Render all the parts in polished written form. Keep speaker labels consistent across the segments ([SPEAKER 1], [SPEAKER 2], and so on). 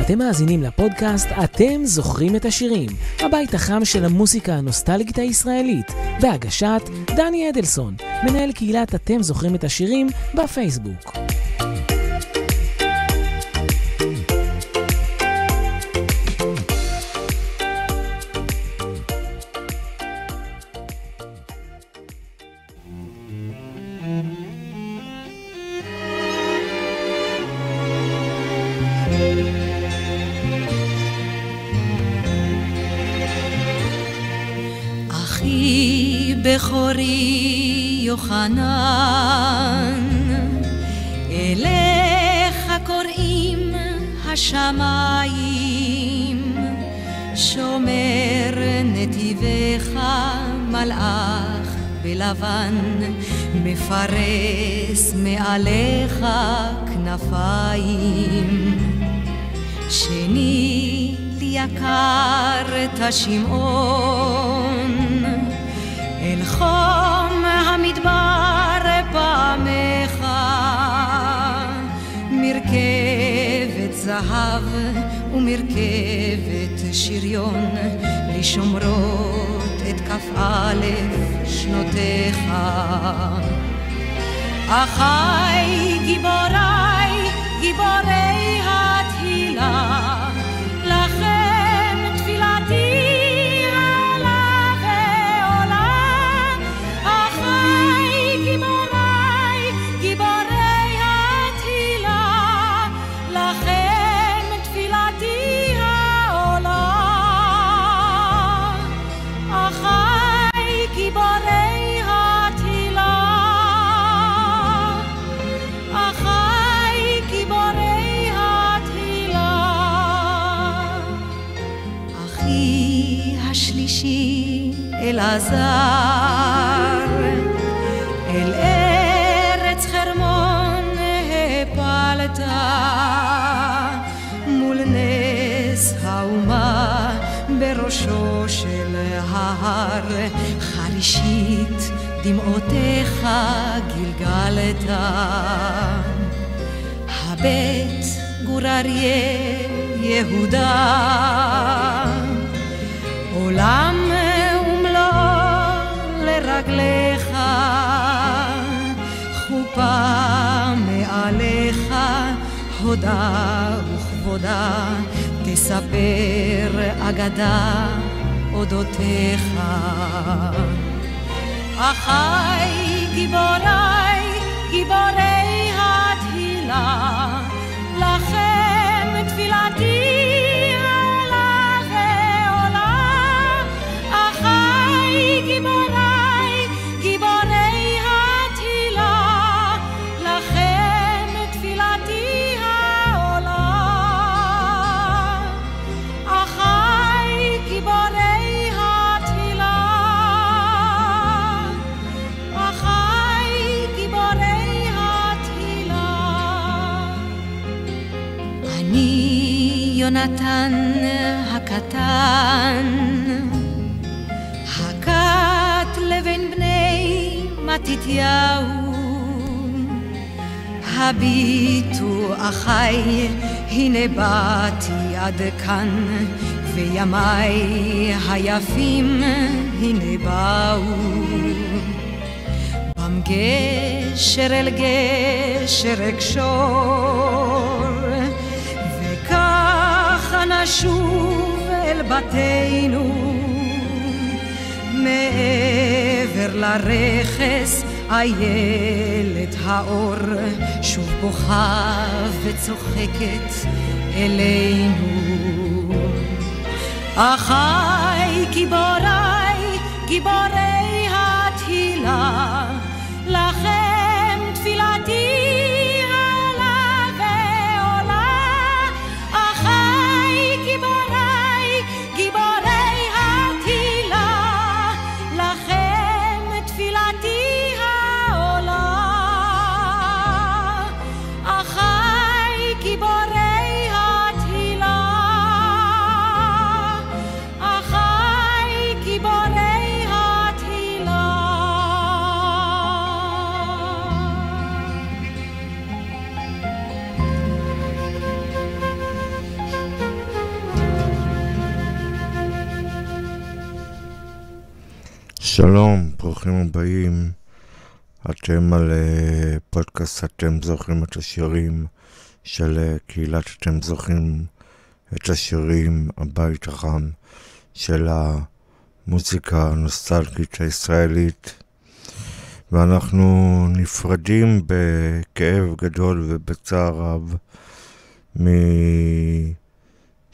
[SPEAKER 1] אתם מאזינים לפודקאסט אתם זוכרים את השירים, הבית החם של המוסיקה הנוסטלגית הישראלית, בהגשת דני אדלסון, מנהל קהילת אתם זוכרים את השירים בפייסבוק.
[SPEAKER 2] בכורי יוחנן, אליך קוראים השמיים, שומר נתיבך מלאך בלבן, מפרס מעליך כנפיים. שני לי יקר את השמעון, אל חום המדבר פעמך, מרכבת זהב ומרכבת שריון, לשומרות את כ"א שנותיך. אחי גיבורי, גיבורי התהילה, לכם תפילתי אלעזר, אל ארץ חרמון הפלת, מול נס האומה בראשו של ההר, חרישית דמעותיך גלגלת. הבית גור אריה יהודה, עולם לרגליך, חופה מעליך, הודה וכבודה, תספר אגדה אודותיך. אחי גיבורי, גיבורי התהילה, לכם תפילתי עלה ועולה. אחי גיבורי, יונתן הקטן, הקט לבן בני מתתיהו, הביטו אחי, הנה באתי עד כאן, וימי היפים הנה באו. במגשר אל גשר אקשור, נשוב אל בתינו, מעבר לרכס איילת האור, שוב בוכה וצוחקת אלינו. אחי גיבורי, גיבורי התהילה, לכם תפילתי
[SPEAKER 3] שלום, ברוכים הבאים. אתם על פודקאסט אתם זוכרים את השירים של קהילת אתם זוכרים את השירים, הבית החם של המוזיקה הנוסטלגית הישראלית. ואנחנו נפרדים בכאב גדול ובצער רב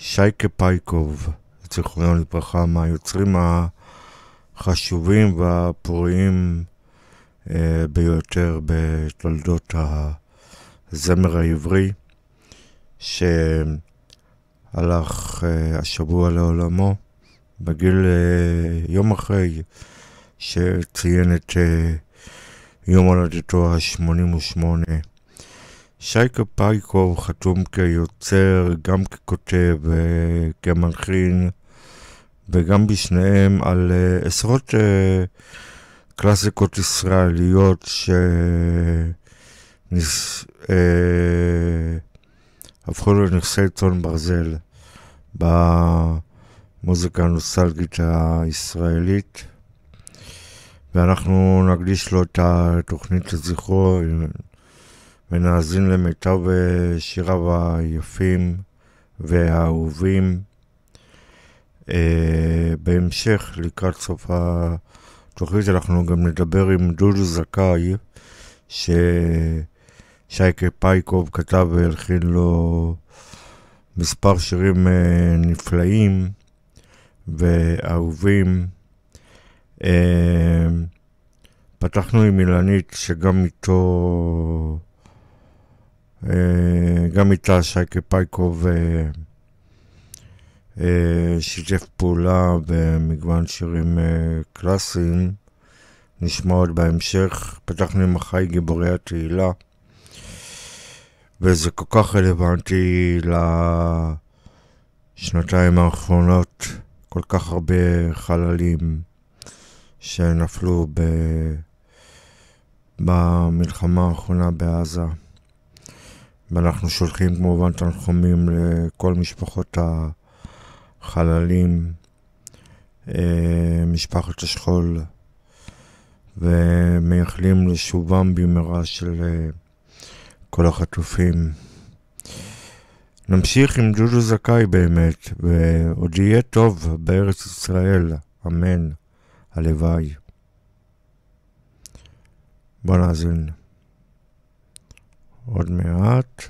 [SPEAKER 3] משייקה פייקוב, זיכרונו לברכה, מהיוצרים החשובים והפוריים ביותר בתולדות הזמר העברי, שהלך השבוע לעולמו בגיל יום אחרי שציין את יום הולדתו ה-88. שייקה פייקוב חתום כיוצר, גם ככותב וכמלחין, וגם בשניהם על עשרות קלאסיקות ישראליות הפכו לנכסי צאן ברזל במוזיקה הנוסטלגית הישראלית, ואנחנו נקדיש לו את התוכנית לזכרו ונאזין למיטב שיריו היפים והאהובים. בהמשך, לקראת סוף התוכנית, אנחנו גם נדבר עם דודו זכאי, ששייקה פייקוב כתב והלחין לו מספר שירים נפלאים ואהובים. פתחנו עם אילנית, שגם איתה שייקה פייקוב שיתף פעולה במגוון שירים קלאסיים. נשמע עוד בהמשך. פתחנו עם החי גיבורי התהילה, וזה כל כך רלוונטי לשנתיים האחרונות. כל כך הרבה חללים שנפלו במלחמה האחרונה בעזה, ואנחנו שולחים כמובן תנחומים לכל משפחות החללים, משפחת השכול, ומייחלים לשובם במהרה של כל החטופים. נמשיך עם דודו זכאי באמת, ועוד יהיה טוב בארץ ישראל, אמן, הלוואי. בוא נאזין עוד מעט.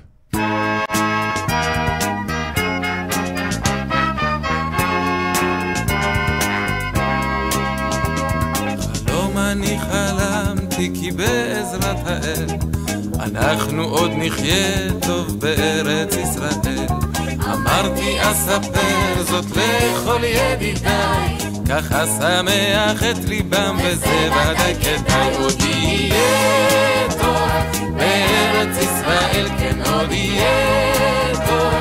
[SPEAKER 4] חלום אני חלמתי כי בעזרת האל אנחנו עוד נחיה טוב בארץ ישראל. אמרתי אספר זאת לכל ידידיי, ככה שמח את ליבם וזה ודאי כדאי. עוד יהיה טוב בארץ ישראל, כן עוד יהיה טוב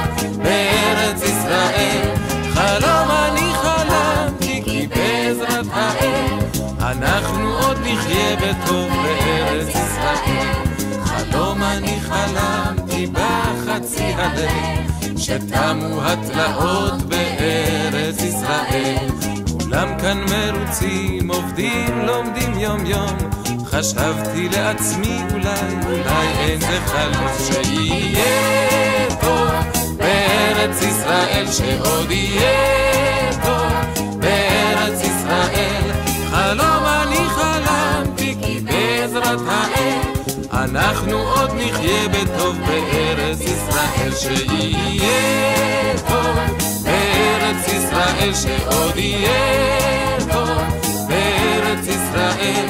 [SPEAKER 4] בארץ ישראל. חלום אני חלמתי כי בעזרת האל אנחנו עוד נחיה בטוב בארץ ישראל. חלום אני חלמתי בחצי הלב שתמו התלאות בארץ ישראל. כולם כאן מרוצים, עובדים, לומדים יום יום. חשבתי לעצמי אולי אין זה חלום שיהיה טוב בארץ ישראל, שעוד יהיה טוב בארץ ישראל. חלום אני חלמתי כי בעזרת האל אנחנו עוד נחיה בטוב בארץ ישראל, שיהיה טוב בארץ ישראל, שעוד יהיה טוב בארץ ישראל.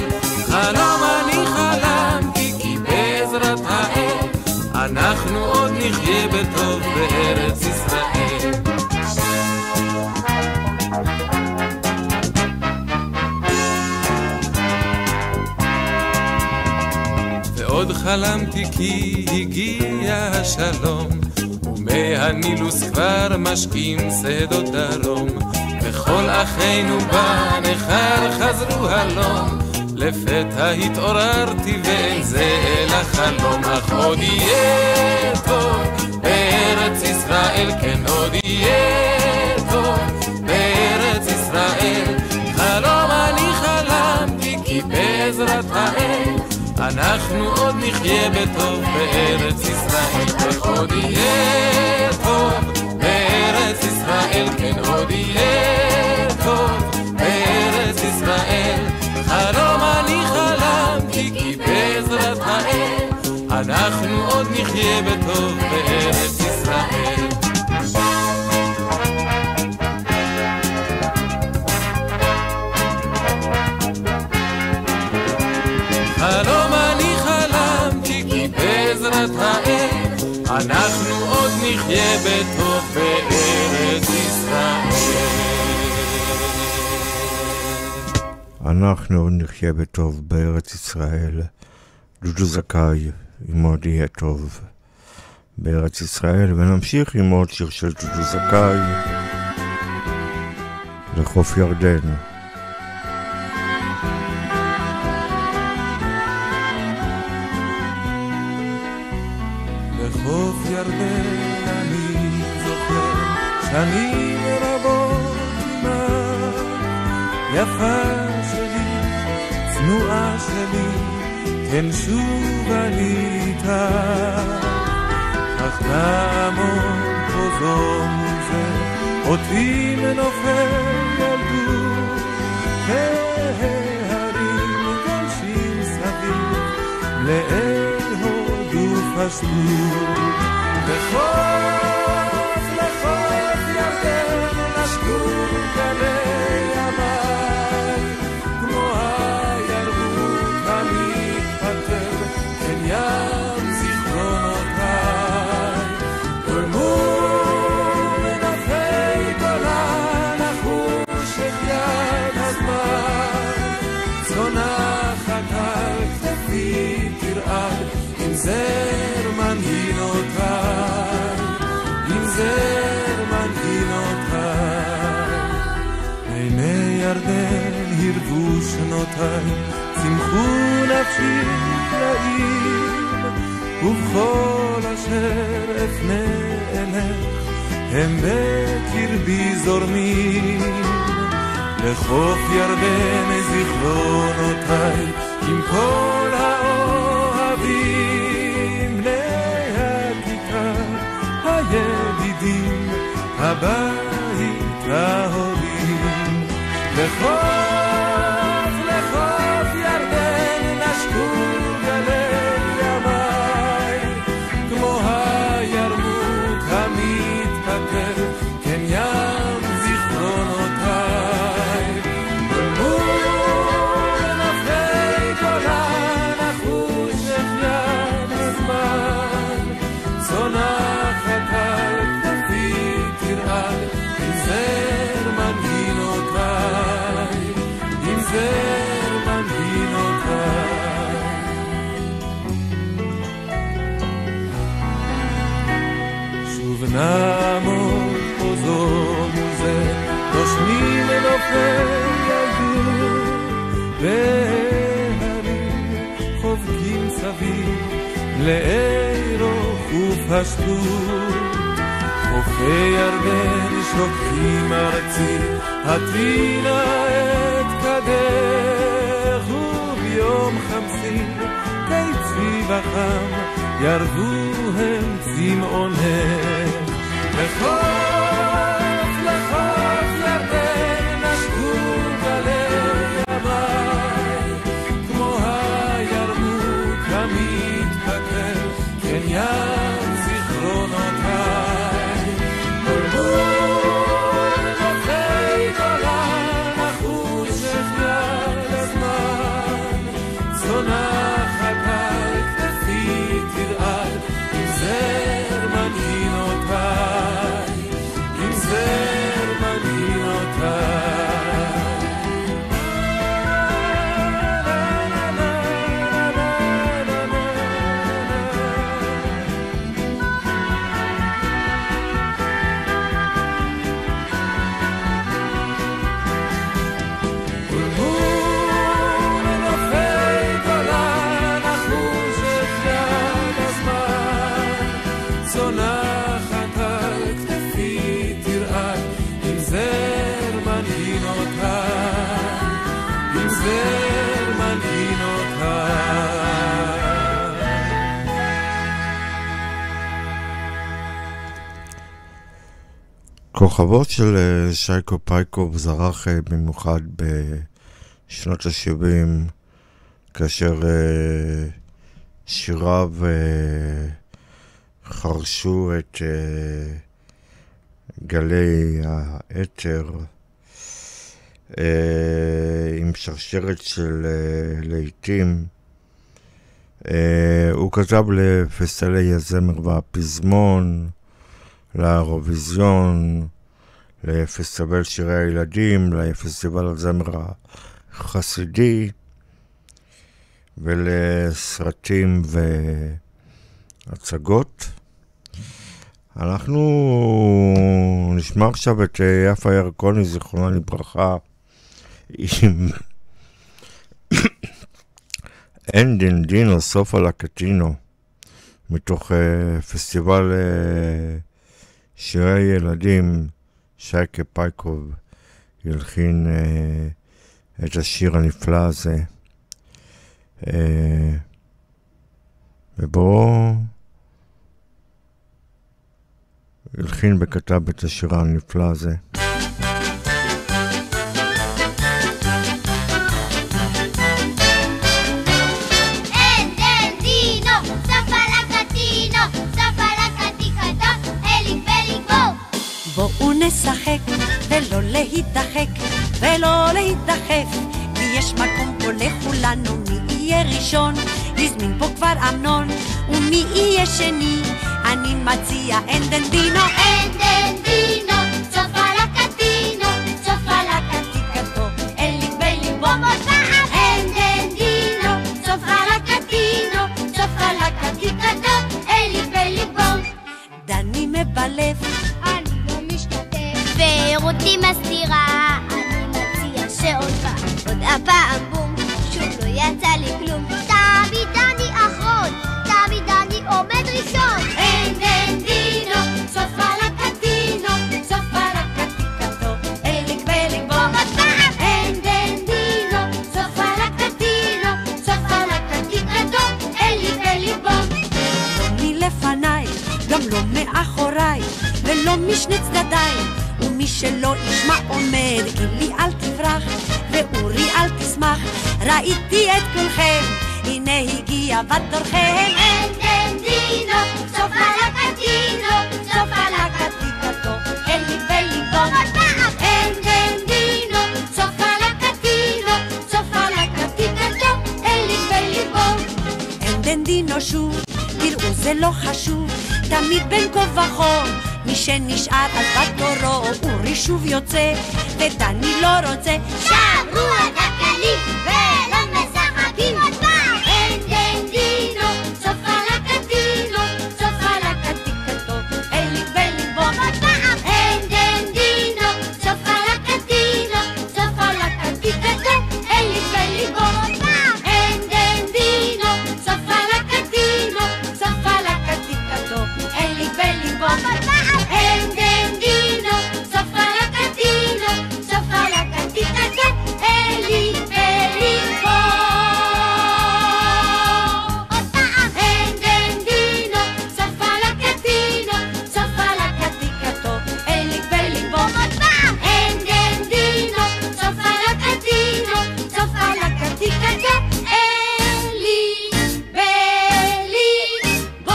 [SPEAKER 4] חלום אני חלמתי כי בעזרת האל אנחנו עוד נחיה בטוב בארץ ישראל. ועוד חלמתי כי הגיע השלום, ומהנילוס כבר משקים שדות דרום, וכל אחינו בנחל חזרו הלום. לפתע התעוררתי ואין זה אלא חלום, אך עוד יהיה טוב בארץ ישראל, כן עוד יהיה טוב בארץ ישראל. חלום אני חלם בעזרת האל אנחנו עוד נחיה בטוב בארץ ישראל. ועוד יהיה טוב בארץ ישראל, כן עוד יהיה טוב בארץ ישראל. חלום אני חלמתי כי בעזרת האל אנחנו עוד נחיה בטוב בארץ ישראל. חלום אני חלמתי כי בעזרת האל אנחנו עוד נחיה בטוב בארץ ישראל.
[SPEAKER 3] אנחנו עוד נחיה בטוב בארץ ישראל. דודו זכאי עם עוד יהיה טוב בארץ ישראל, ונמשיך עם עוד שיר של דודו זכאי, לחוף ירדן.
[SPEAKER 4] לחוף ירדן אני זוכר שנים רבות עימך, יפה שלי, צנועה שלי, כן שוב אני איתך. אך נעמוד פה זו מול זה, אותי מנופל ילדות, וההרים גולשים סביב לאל הודו פשטות. לחוף ירדן נשקו גלי המים, כמו הירמות המתפטר כן ים זיכרונותיי. ומול נופי גולן נחוש את יד הזמן, צונחת על כתפי תרעד עם זר מנהינותיי, עם זר מנהינותיי. עיני ירדן הרבו שנותיי, צמחו נפשי פלאים, ובכל אשר אפנה אלך הם בקרבי זורמים. לחוף ירדן זיכרונותיי עם כל האוהבים, בני הכיכר הידידים, הבית ההורים. לחוף ירדן נשקו גלי המים, כמו הירמות המתפטר כן ים זיכרונותיי. ומול נופי גולן נחוש את יד הזמן, צונחת על כתפי תרעד עם זר מנהינותיי, עם זר מנהינותיי. שוב נעמוד פה זו מול זה, נושמים מנופי ילדות, והרים חובקים סביב לעירו ופשטות. חופי ירדן שוקעים ארצי, הטבינה את קדך, וביום חמסי קיצי וחם ירדו הם צמאונך. לחוף ירדן נשקו גלי המים, כמו הירמות המתפטר כן ים זיכרונותיי. ומול נופי גולן נחוש את יד הזמן, צונחת על כתפי תרעד עם זר מנהינותיי, עם זר מנהינותיי. צונחת על כתפי תרעד עם זר מנהינותיי, עם זר מנהינותיי.
[SPEAKER 3] כוכבו של שייקו פייקוב זרח במיוחד בשנות ה-70, כאשר שיריו חרשו את גלי האתר עם שרשרת של לעיתים. הוא כתב לפסטיבלי הזמר והפזמון, לאירוויזיון, לפסטיבל שירי הילדים, לפסטיבל הזמר החסידי ולסרטים והצגות. אנחנו נשמע עכשיו את יפה ירקוני, זיכרונה לברכה, עם אין דין דינו סוף על הקטינו, מתוך פסטיבל שירי ילדים. שייקה פייקוב ילחין את השיר הנפלא הזה, ובו ילחין וכתב את השיר הנפלא הזה.
[SPEAKER 5] בואו נשחק ולא להתדחק ולא להתדחף, כי יש מקום פה לכולנו. מי יהיה ראשון? הזמין פה כבר אמנון. ומי יהיה שני? אני מציע אין דן דינו. אין דן דינו, סוף על הקטינו, סוף על הקטיקתו, אלי בליבו מוצאה. אין דן דינו, סוף על הקטינו, סוף על הקטיקתו, אלי בליבו. דני מבלב,
[SPEAKER 6] ורותי מסתירה, אני מציע שעוד פעם, עוד הפעם בום, שוב לא יצא לי כלום. תמיד אני אחרון, תמיד אני עומד ראשון.
[SPEAKER 5] אין דן דינו, סוף על הקטינו, סוף על הקטיקתו, אליק בליבו מטבעה. אין דן דינו, סוף על הקטינו, סוף על הקטיקתו, אליק בליבו. לא מלפניי, גם לא מאחוריי, ולא משני צדדיי. ומי שלא ישמע אומר, גילי אל תברח ואורי אל תשמח. ראיתי את כולכם, הנה הגיע בתורכם. אין דן דינו, סוף על הקטינו, סוף על הקטיקתו, אלי בליבו מטבעה. אין דן דינו, סוף על הקטינו, סוף על הקטיקתו, אלי בליבו. אין דן דינו שוב, תראו זה לא חשוב, תמיד בין כה וכה. מי שנשאר אז בתורו, אורי שוב יוצא ודני לא רוצה.
[SPEAKER 6] שברו את הכלים ולא משחקים עוד פעם.
[SPEAKER 5] אין דן דינו, סוף על הקטינו, סוף על הקטיקתו, אלי בליבו מטבעה. אין דן דינו, סוף על הקטינו, סוף על הקטיקתו, אלי בליבו מטבעה. אין דן דינו, סוף על הקטינו, סוף על הקטיקתו, אלי בליבו מטבעה. אין דן דינו, סוף על הקטינו, סוף על הקטיקתו, אלי בליבו. עוד פעם. אין דן דינו, סוף על הקטינו, סוף על הקטיקתו, אלי בליבו. עוד פעם. אין דן דינו, סוף על הקטינו, סוף על הקטיקתו, אלי בליבו.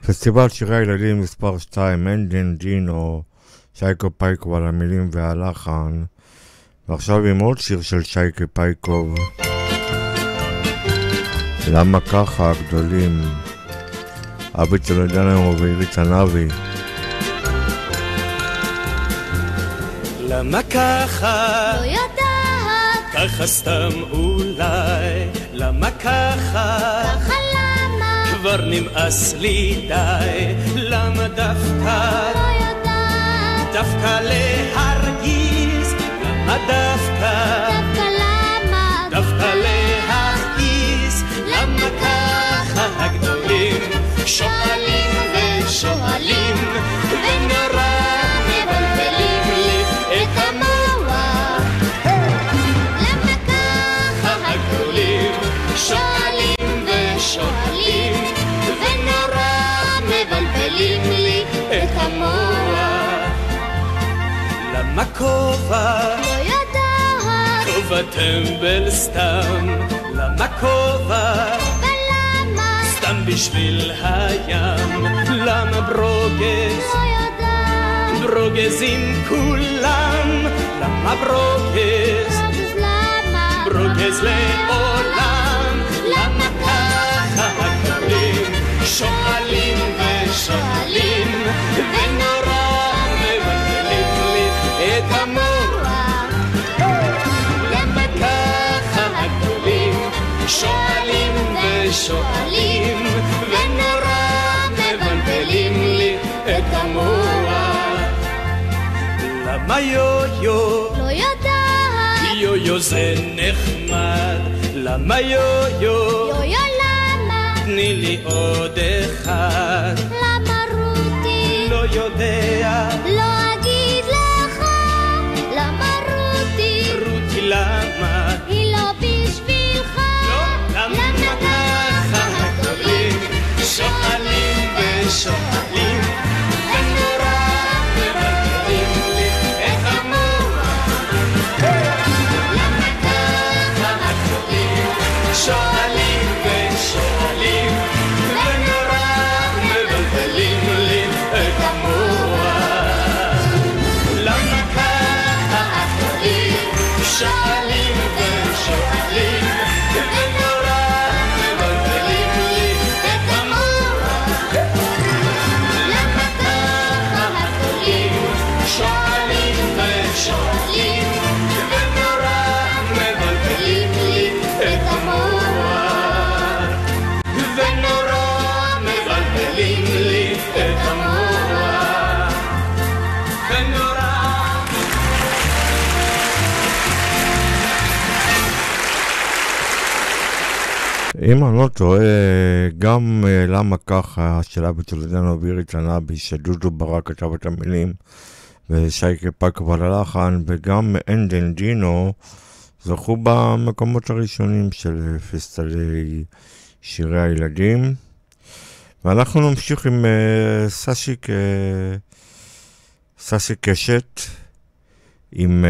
[SPEAKER 3] פסטיבל שירי הילדים מספר 2, אין דן דינו, שייקו פייקוב על המילים והלחן. ועכשיו עם עוד שיר של שייקו פייקוב, למה ככה הגדולים, אבי צלדנר ואירית ענבי.
[SPEAKER 4] למה ככה?
[SPEAKER 6] לא יודעת,
[SPEAKER 4] ככה סתם אולי. למה ככה?
[SPEAKER 6] ככה למה?
[SPEAKER 4] כבר נמאס לי די. למה דווקא?
[SPEAKER 6] לא יודעת,
[SPEAKER 4] דווקא להרגיז. למה דווקא?
[SPEAKER 6] דווקא למה?
[SPEAKER 4] דווקא להכעיס. למה ככה הגדולים שואלים ושואלים ונורא מבלבלים לי את המוח.
[SPEAKER 6] למה ככה
[SPEAKER 4] הגדולים שואלים ושואלים ונורא מבלבלים למה כובע?
[SPEAKER 6] לא יודעת.
[SPEAKER 4] כובע טמבל סתם. למה כובע?
[SPEAKER 6] ולמה?
[SPEAKER 4] סתם בשביל הים. למה ברוגז?
[SPEAKER 6] לא יודעת.
[SPEAKER 4] ברוגזים כולם. למה ברוגז?
[SPEAKER 6] אז למה?
[SPEAKER 4] ברוגז לעולם. למה ככה הגדולים שואלים ושואלים ונורא מבלבלים לי את המוח. למה ככה הגדולים שואלים ושואלים ונורא מבלבלים לי את המוח. למה יו-יו?
[SPEAKER 6] לא יודעת.
[SPEAKER 4] יו-יו זה נחמד. למה יו-יו?
[SPEAKER 6] יו-יו למה?
[SPEAKER 4] תני לי עוד אחד.
[SPEAKER 6] למה רותי?
[SPEAKER 4] לא יודע.
[SPEAKER 6] לא אגיד לך. למה רותי?
[SPEAKER 4] רותי למה?
[SPEAKER 6] היא לא בשבילך.
[SPEAKER 4] למה ככה הגדולים שואלים ושואלים ונורא מבלבלים לי את המוח. למה ככה הגדולים שואלים ושואלים ונורא מבלבלים לי את המוח. למה ככה הגדולים שואלים ושואלים ונורא מבלבלים לי את המוח. למה ככה הגדולים שואלים ושואלים ונורא מבלבלים לי את המוח. ונורא מבלבלים לי את המוח. ונורא.
[SPEAKER 3] אם אני לא טועה, גם למה ככה של אבי טולדנו ואירית ענבי, שדודו ברק כתב את המילים ושייקה פקו על הלחן, וגם אנדן דינו זכו במקומות הראשונים של פסטיבלי שירי הילדים. ואנחנו נמשיך עם סשי קשת עם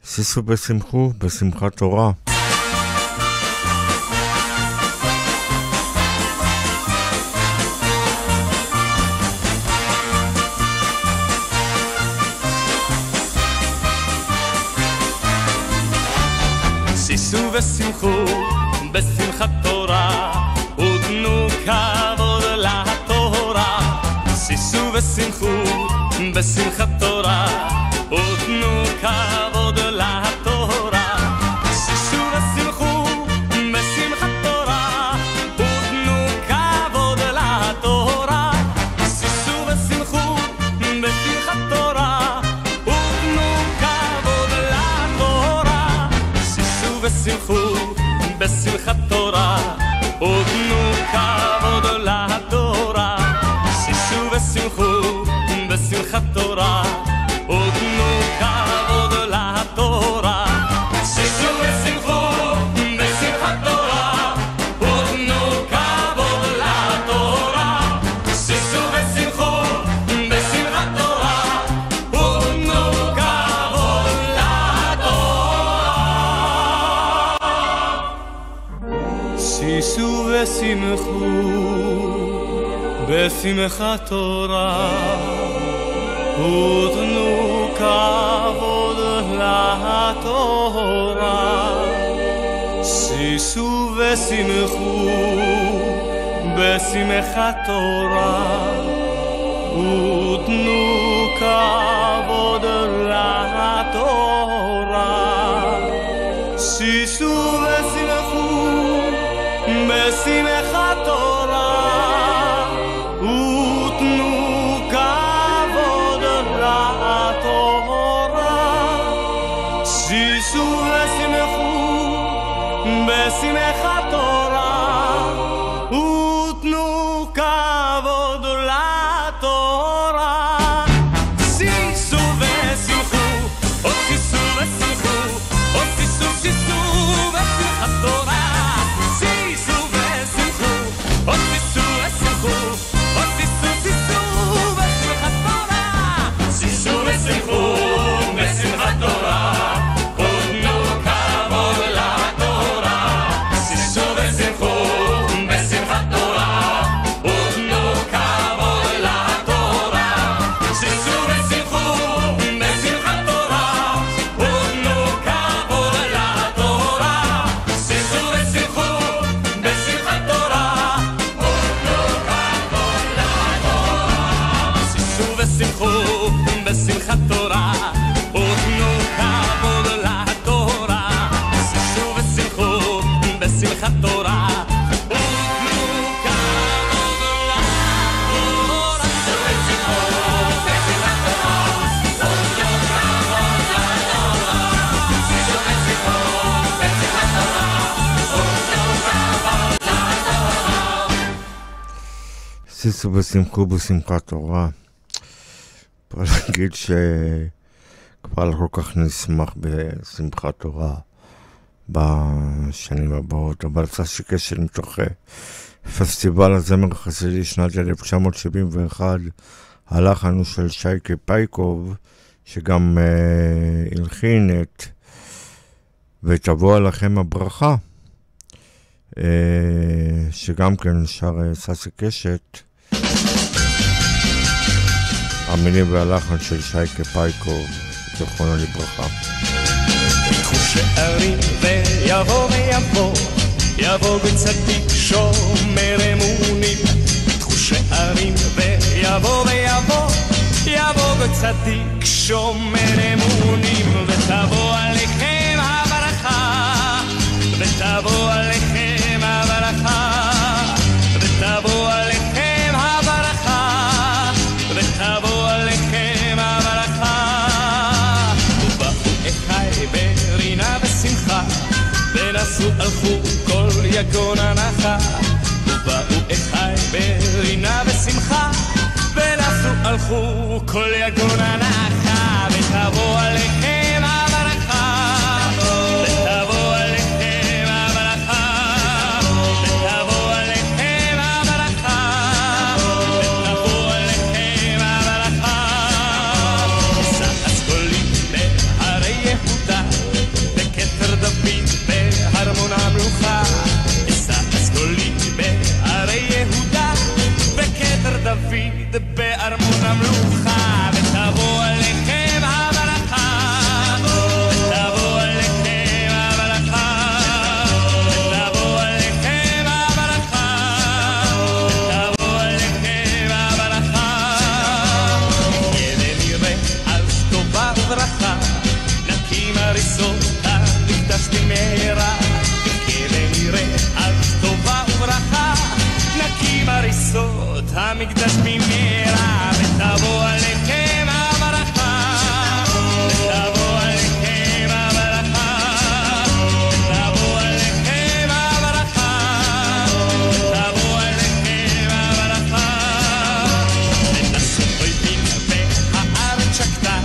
[SPEAKER 3] שישו בשמחו, בשמחת תורה.
[SPEAKER 4] שישו ושמחו בשמחת תורה ותנו כבוד לתורה. שישו ושמחו בשמחת תורה ותנו כבוד לתורה. שישו ושמחו בשמחת תורה ותנו כבוד לתורה. שישו ושמחו בשמחת תורה ותנו כבוד לתורה. שישו ושמחו בשמחת תורה ותנו כבוד לתורה. שישו ושמחו בשמחת תורה ותנו כבוד לתורה. שישו ושמחו בשמחת תורה ותנו כבוד לתורה. שישו ושמחו בשמחת תורה ותנו כבוד לתורה. שישו ושמחו בשמחת תורה ותנו כבוד לתורה. שישו ושמחו בשמחת תורה ותנו כבוד לתורה. שישו ושמחו בשמחת תורה ותנו כבוד לתורה. שישו ושמחו בשמחת תורה ותנו כבוד לתורה.
[SPEAKER 3] שישו ושמחו בשמחת תורה. פה להגיד שכבר לא כל כך נשמח בשמחת תורה בשנים הבאות, אבל סשי קשת מתוך פסטיבל הזמר החסידי שנת 1971, הלחן הוא של שייקה פייקוב, שגם הלחין את ותבוא עליכם הברכה, שגם כן שר סשי קשת, המילים והלחן של שייקה פייקוב, זכרונו לברכה.
[SPEAKER 4] פתחו שערים ויבוא ויבוא, יבוא בצדיק שומר אמונים. פתחו שערים ויבוא ויבוא, יבוא בצדיק שומר אמונים. ותבוא עליכם הברכה, ותבוא עליכם הברכה, ותבוא עליכם הברכה, ותבוא עליכם הברכה. ובאו אחי ברינה ושמחה, ונסו הלכו כל יגון הנחה. ובאו אחי ברינה ושמחה, ונסו הלכו כל יגון הנחה. ותבוא עליכם הברכה, ותבוא עליכם הברכה, ותבוא עליכם הברכה, ותבוא עליכם הברכה. אשא אסכולים בהרי יהודה, בכתר דוד בהרמון המלוכה. אשא אסכולים בהרי יהודה, בכתר דוד בארמון המלוכה. ותבוא עליכם הברכה, ותבוא עליכם הברכה, ותבוא עליכם הברכה, ותבוא עליכם הברכה. ונראה אז טובה וברכה, נקים הריסות המקדש במהרה. ונראה אז טובה וברכה, נקים הריסות המקדש במהרה. ותבוא עליכם הברכה, ותבוא עליכם הברכה, ותבוא עליכם הברכה, ותבוא עליכם הברכה. ונשאו אויבים והארץ שקטה,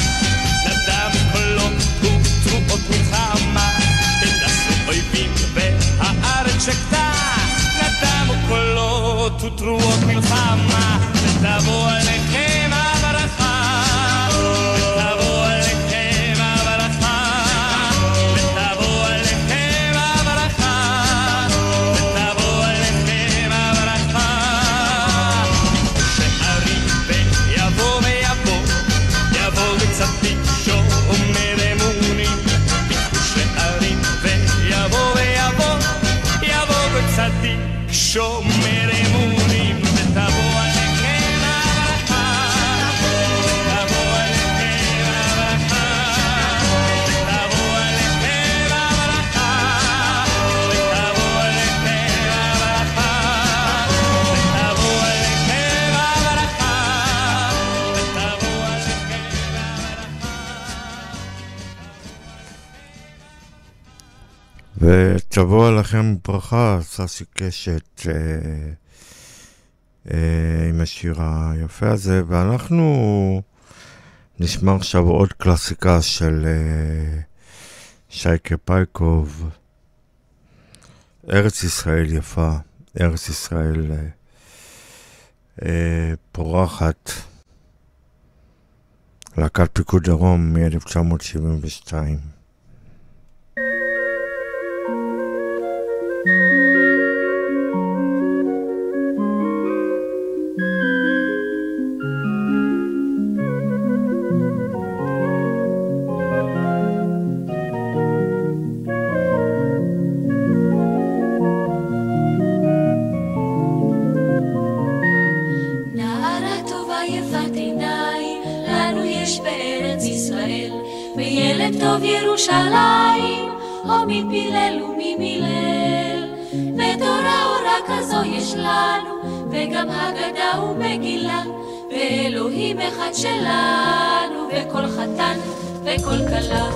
[SPEAKER 4] נדם קולות ותרועות מלחמה. ונשאו אויבים והארץ שקטה, נדם קולות ותרועות מלחמה. ותבוא עליכם הברכה, ותבוא עליכם הברכה, ותבוא עליכם הברכה, ותבוא עליכם הברכה. שערים ויבוא ויבוא, יבוא בצדיק שומר אמונים. פתחו שערים ויבוא ויבוא, יבוא בצדיק שומר אמונים. ותבוא עליכם הברכה, ותבוא עליכם הברכה, ותבוא עליכם הברכה, ותבוא עליכם הברכה, ותבוא עליכם הברכה, ותבוא עליכם הברכה.
[SPEAKER 3] ותבוא עליכם ברכה, סשי קשת עם השיר היפה הזה. ואנחנו נשמע עכשיו עוד קלאסיקה של שייקה פייקוב, ארץ ישראל יפה, ארץ ישראל פורחת, להקת פיקוד דרום מ-1972.
[SPEAKER 7] טוב ירושלים, או מי פילל ומי מילל, ותורה אורה כזו יש לנו, וגם הגדה ומגילה, ואלוהים אחד שלנו, וכל חתן וכל כלה.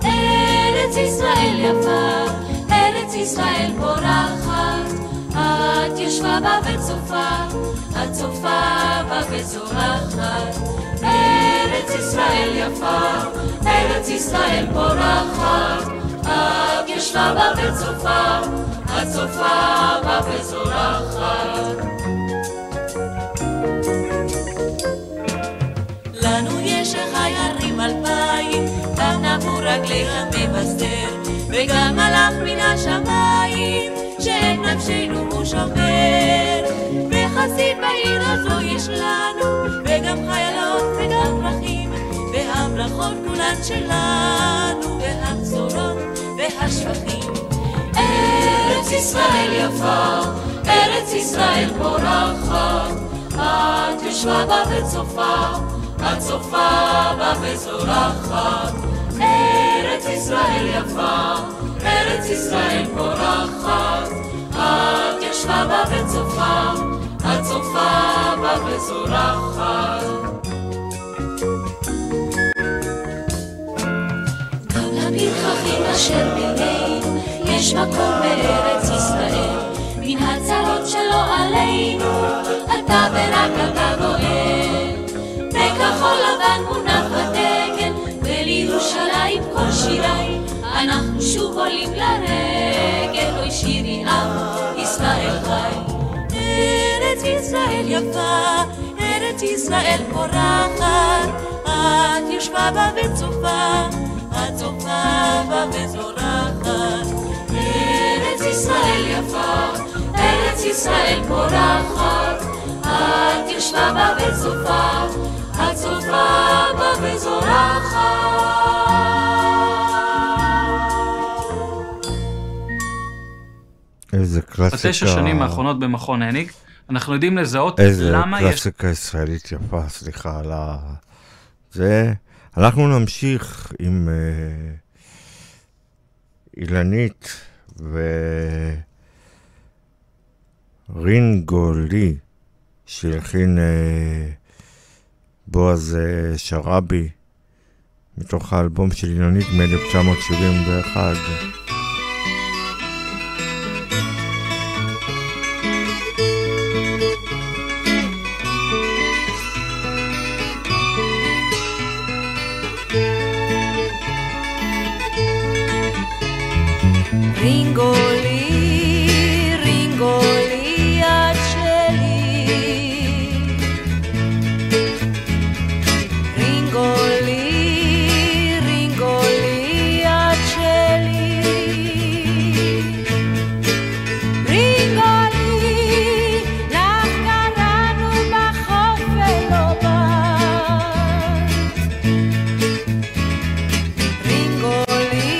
[SPEAKER 7] ארץ ישראל יפה, ארץ ישראל פורחת, את ישבה בה וצופה, את צופה בה וזורחת. ארץ ישראל יפה, ארץ ישראל פורחת. את ישבה בה וצופה, את צופה בה וזורחת. לנו יש החיירים 2000, גם נבוא רגלי המבשר, וגם מלאך מן השמיים, שאת נפשנו הוא שומר. וחסיד בעיר הזו יש לנו, וגם חיילות וגם פרחים, והברכות כולן שלנו, והבשורות והשפכים. ארץ ישראל יפה, ארץ ישראל פורחת. את ישבה בה וצופה, את צופה בה וזורחת. ארץ ישראל יפה, ארץ ישראל פורחת. את ישבה בה וצופה, את צופה בה וזורחת. גם לפרחחים אשר בינינו יש מקום בארץ ישראל. מן הצרות שלו עלינו אתה ורק אתה גואל. בכחול לבן מונח בדגל, ולירושלים כל שירי אנחנו שוב עולים לרגל. אוי שירי עם ישראל חי. ארץ ישראל יפה, ארץ ישראל פורחת. את יושבה בה וצופה, את צופה בה וזורחת. ארץ ישראל יפה, ארץ ישראל פורחת. את יושבה בה וצופה, את צופה בה וזורחת.
[SPEAKER 3] איזה קלאסיקה.
[SPEAKER 8] ב9 שנים האחרונות במכון הניג, אנחנו יודעים לזהות למה יש...
[SPEAKER 3] איזה קלאסיקה ישראלית יפה, סליחה על זה. אנחנו נמשיך עם אילנית ורינגו לי, שהלחין בועז שרבי, מתוך האלבום של אילנית מ-1971.
[SPEAKER 2] רינגו לי את שלי, רינגו לי את שלי, רינגו לי לך קראנו בחוף ולא בית, רינגו לי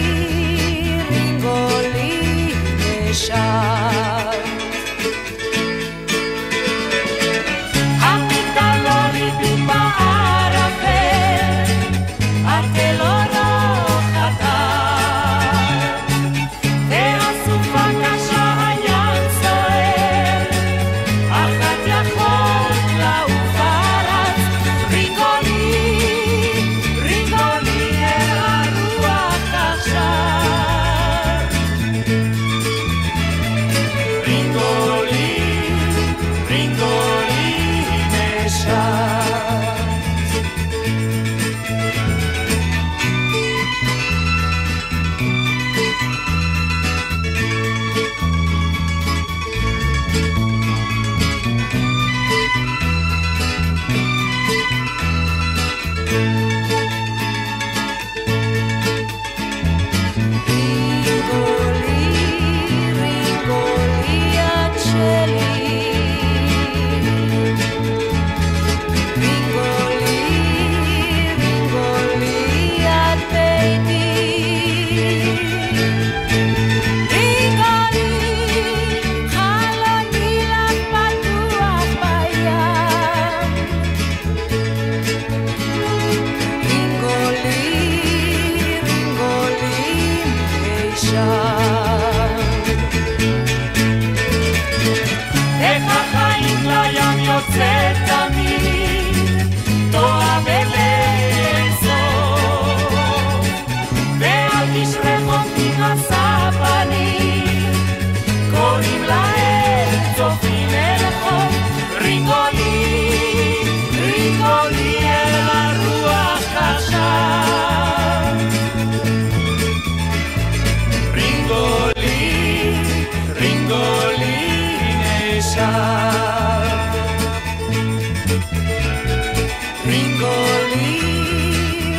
[SPEAKER 2] רינגולי,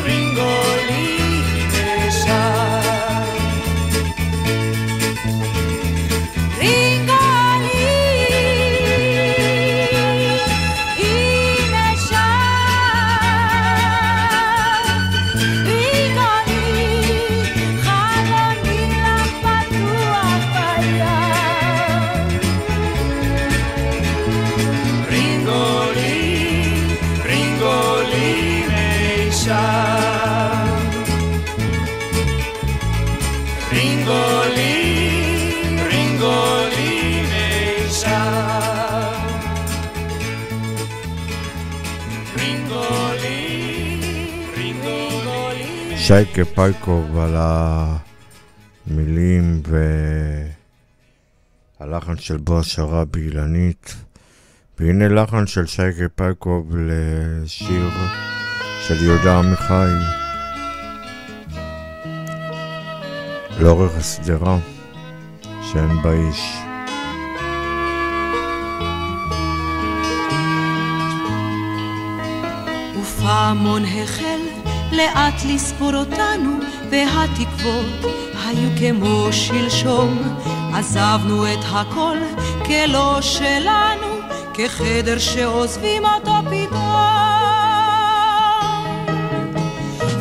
[SPEAKER 2] רינגולי נשאר. רינגולי, היא נשאר. רינגולי, חלוני לך פתוח בים. רינגולי, רינגולי נשאר. רינגולי, רינגולי נשאר. רינגולי, רינגולי.
[SPEAKER 3] שייקה פייקוב על המילים והלחן של בועז שרעבי אילנית. והנה לחן של שייקה פייקוב לשיר של יהודה עמיחי לאורך הסדרה שאין בה איש.
[SPEAKER 2] ופעמון החל לאט לספור אותנו, והתקוות היו כמו שלשום. עזבנו את הכל כלא שלנו, כחדר שעוזבים אותו פתאום.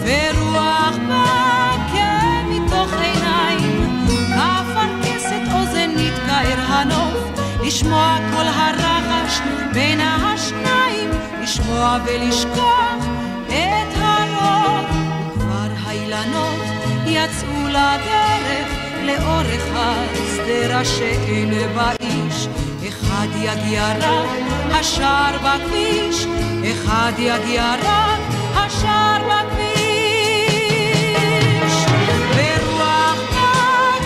[SPEAKER 2] ורוח באה מתוך עיניים, כפנקסת אוזנית כאר הנוף, לשמוע כל הרחש בין השניים, לשמוע ולשכוח את הרוב. וכבר האילנות יצאו לדרך לאורך הסדרה שאין בה איש. אחד יגיע רק השער בכביש, אחד יגיע רק השער בכביש. ורוח באה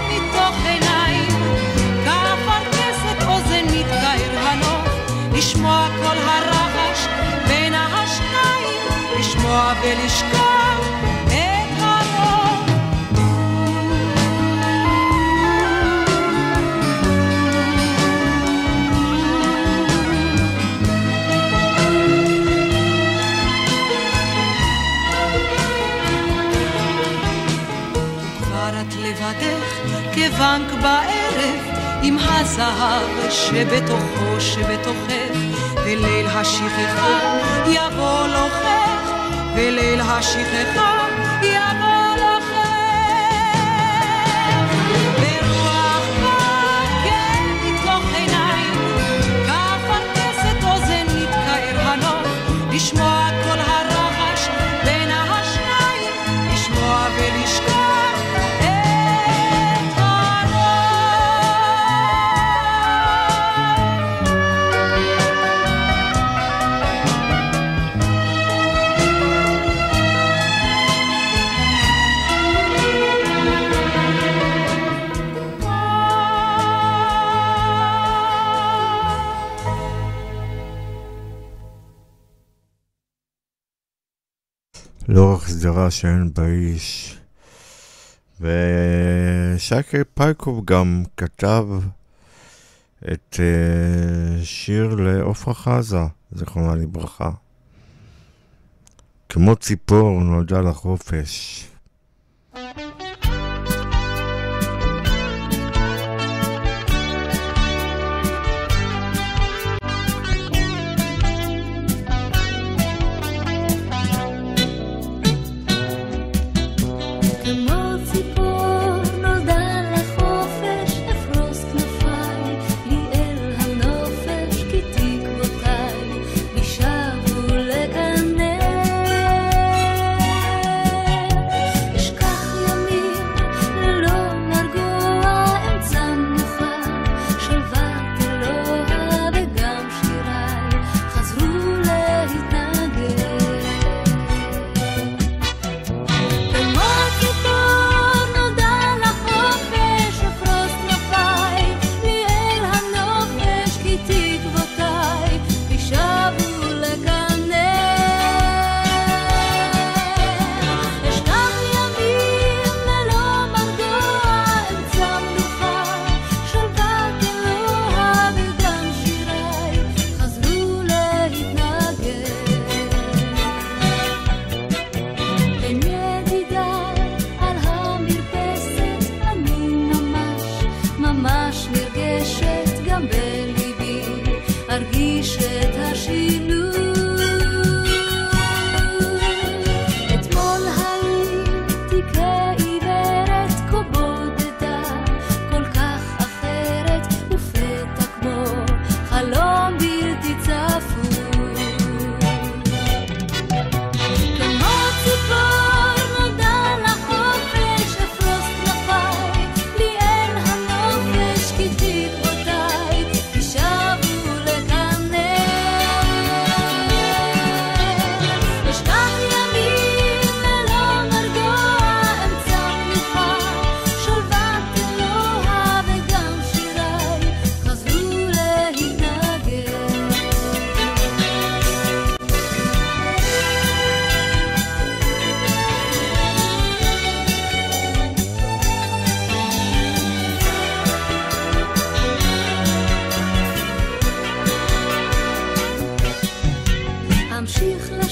[SPEAKER 2] מתוך עיניים, כפנקסת אוזנית כאר הנוף, לשמוע כל הרחש בין השניים, לשמוע ולשכוח את הרוב. כבר את לבדך כבנק בערב, עם הזהב שבתוכו שבתוכך, וליל השכחה יבוא לוחך, וליל השכחה יבוא לוחך. ורוח באה מתוך עיניים, כפנקסת אוזנית כאר הנוף, לשמוע כל הרחש בין השניים, לשמוע ולשכוח את
[SPEAKER 3] לאורך סדרה שאין בה איש. ושייקה פייקוב גם כתב את שיר לעופרה חזה, זכרונה לברכה. כמו ציפור נולדה לחופש.
[SPEAKER 7] אשכח ימים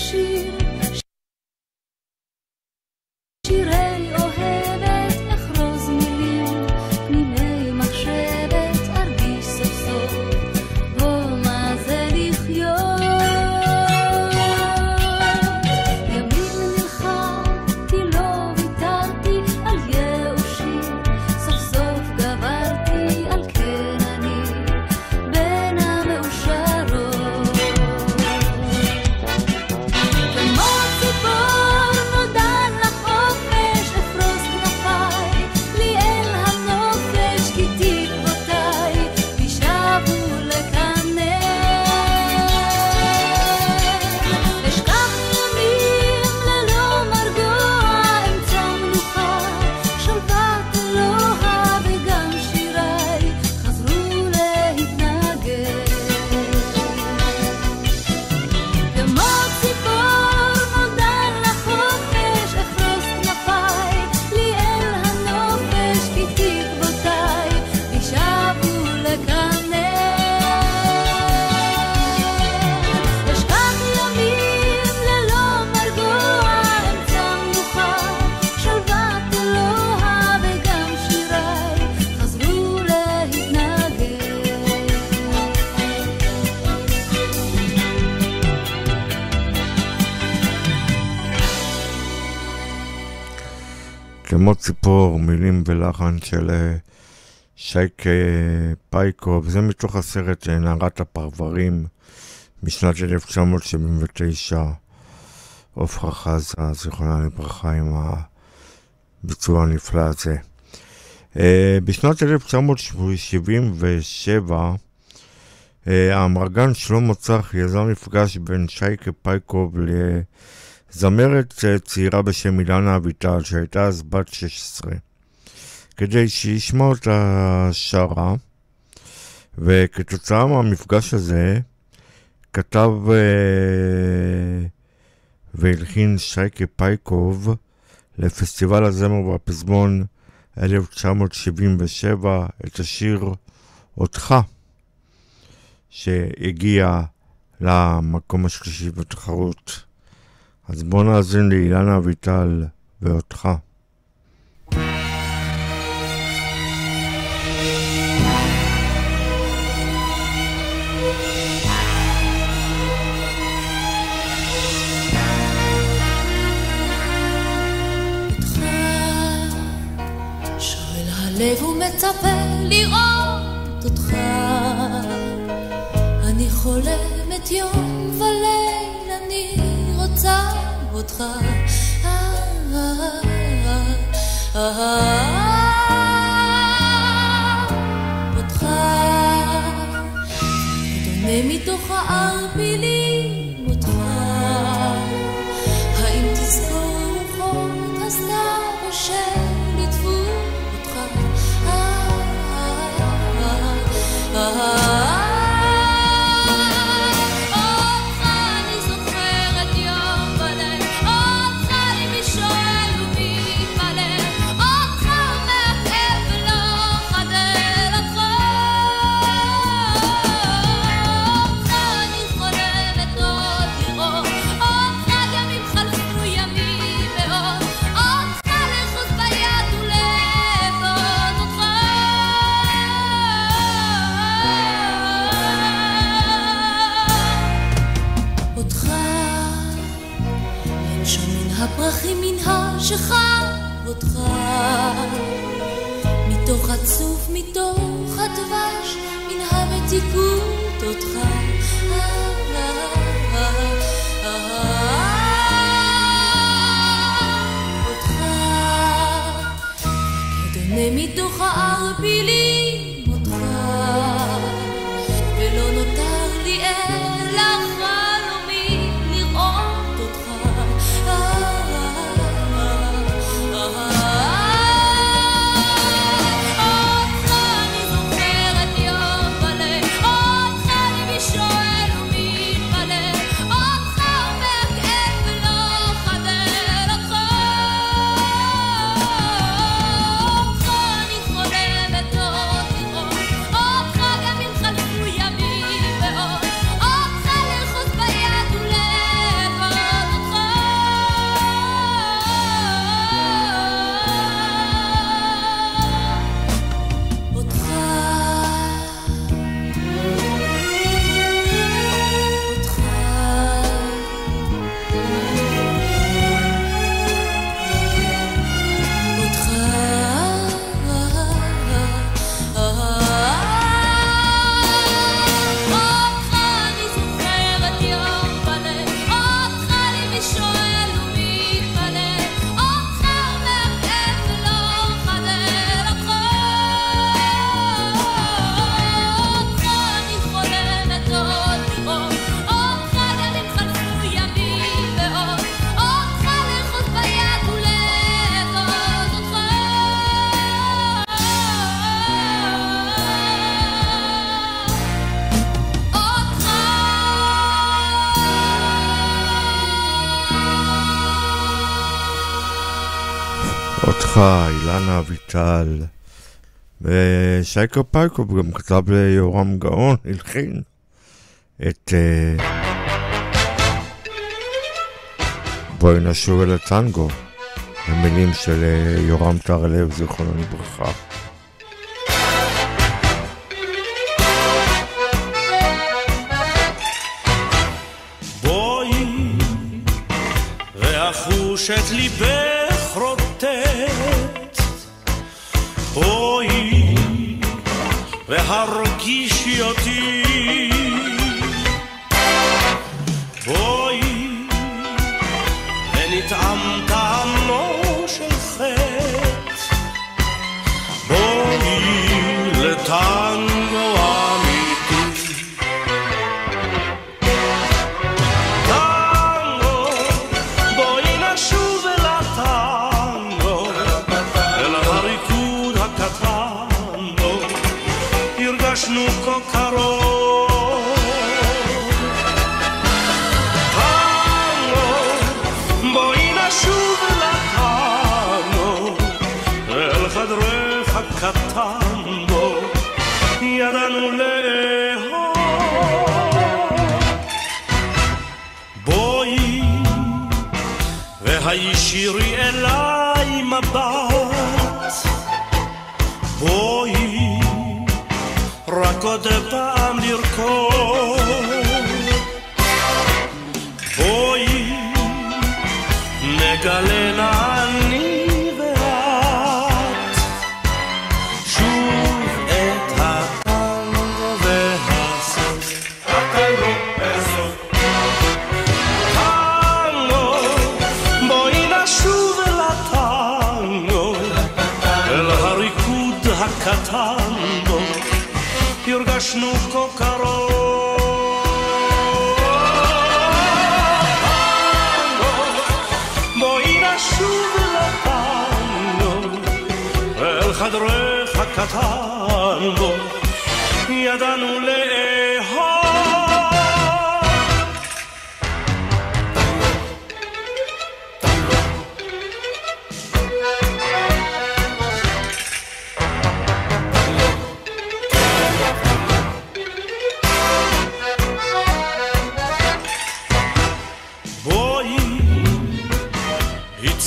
[SPEAKER 7] אשיר שירי אוהבת, אחרוז מילים פנימי מחשבת, ארגיש סוף סוף בו מה זה לחיות. ימים נלחמתי, לא ויתרתי על ייאושי, סוף סוף גברתי על כן אני בין המאושרות. כמו ציפור נודן לחופש, אפרוס כנפיי לי אל הנופש, כי תקוותיי ישבו לקנן. אשכח ימים ללא מרגוע, אמצע מנוחה שלוות אלוה, וגם שיריי חזרו להתנגן. כמו ציפור נודן לחופש, אפרוס כנפיי לי אל הנופש, כי תקוותיי ישבו לקנן. אשכח ימים ללא מרגוע, אמצע מנוחה שלוות אלוה, וגם שיריי חזרו להתנגן.
[SPEAKER 3] כמו ציפור, מילים ולחן של שייקה פייקוב, זה מתוך הסרט נערת הפרברים משנת 1979, עופרה חזה, זיכרונה לברכה, עם הביצוע הנפלא הזה. בשנת 1977 האמרגן שלמה צחי יזם מפגש בין שייקה פייקוב לזמרת צעירה בשם אילנה אביטל, שהייתה אז בת 16, כדי שישמע אותה שרה, וכתוצאה מהמפגש הזה כתב והלחין שייקה פייקוב לפסטיבל הזמר והפזמון 1977 את השיר אותך, שהגיע למקום השלישי בתחרות. אז בוא נאזין לאילנה אביטל ואותך.
[SPEAKER 7] שואל הלב ומצפה לראות אותך, אני חולמת יום וליל, אני רוצה אותך. אותך דומה מתוך הערפילים, אותך האם תזכור רוחות הסתיו אשר ליטפו אותך. הפרחים מן השחר, אותך מתוך הצוף, מתוך הדבש, מן המתיקות, אותך אותך כדומה מתוך הערפילים, אותך ולא נותר לי אלא חלומי לראות אותך.
[SPEAKER 9] אותך אני חולמת
[SPEAKER 3] אותך, אילנה אביטל. ושייקה פייקוב גם כתב ליורם גאון, הלחין את בואי נשוב אל הטנגו, המילים של יורם טרלב, זיכרונו לברכה.
[SPEAKER 9] בואי ואחוש את ליבך רוטט, בואי והרגישי אותי, בואי ונטעם טעמו של חטא, בואי לטנגו אמיתי. טנגו, בואי נשוב אל הטנגו, אל הריקוד הקטן בו הרגשנו כה קרוב. טנגו, בואי נשוב אל הטנגו, אל חדרך הקטן בו ידענו לאהוב. בואי והישירי אליי מבט, בואי רק עוד פעם לרקוד, בואי נגלה אני ואת שוב את הטנגו והסוף. הטנגו והסוף. טנגו, בואי נשוב אל הטנגו, אל הריקוד הקטן בו הרגשנו כה קרוב. שוב לטנגו, אל חדרך הקטן בו ידענו לאהוב.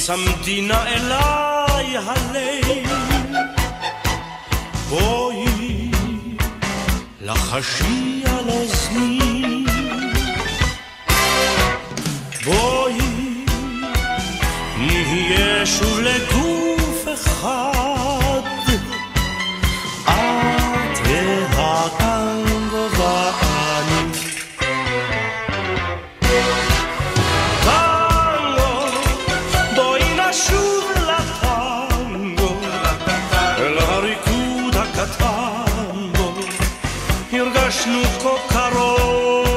[SPEAKER 9] צמדינה אליי הלב, בואי לחשי על אוזני, בואי נהיה שוב לגוף אחד, את והטנגו ואני. שוב לטנגו, אל הריקוד הקטן בו הרגשנו כה קרוב.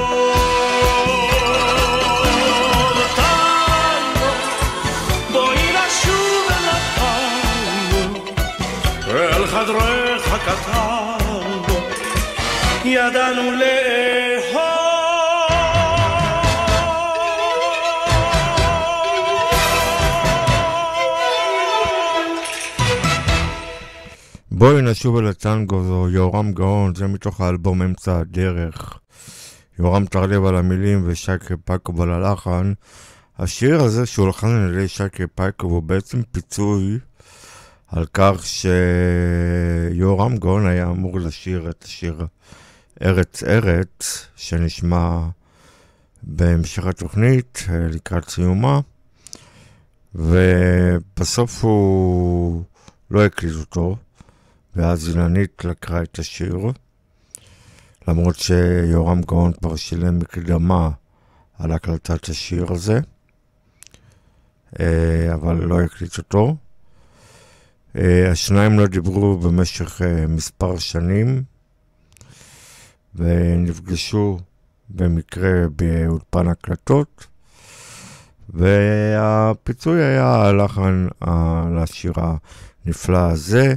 [SPEAKER 9] טנגו, בואי נשוב לטנגו, אל חדרך הקטן בו ידענו לאהוב.
[SPEAKER 3] בואי נשוב אל הטנגו, זו יורם גאון, זה מתוך האלבום אמצע הדרך. יורם טרלב על המילים ושייקה פייקוב על הלחן. השיר הזה שהולחן על ידי שייקה פייקוב הוא בעצם פיצוי על כך שיורם גאון היה אמור לשיר את השיר ארץ ארץ, שנשמע בהמשך התוכנית לקראת סיומה, ובסוף הוא לא הקליט אותו, ואז אילנית לקחה את השיר, למרות שיורם גאון כבר שילם מקדמה על הקלטת השיר הזה, אבל לא הקליט אותו. השניים לא דיברו במשך מספר שנים, ונפגשו במקרה באולפן הקלטות, והפיצוי היה הלחן לשיר הנפלא הזה.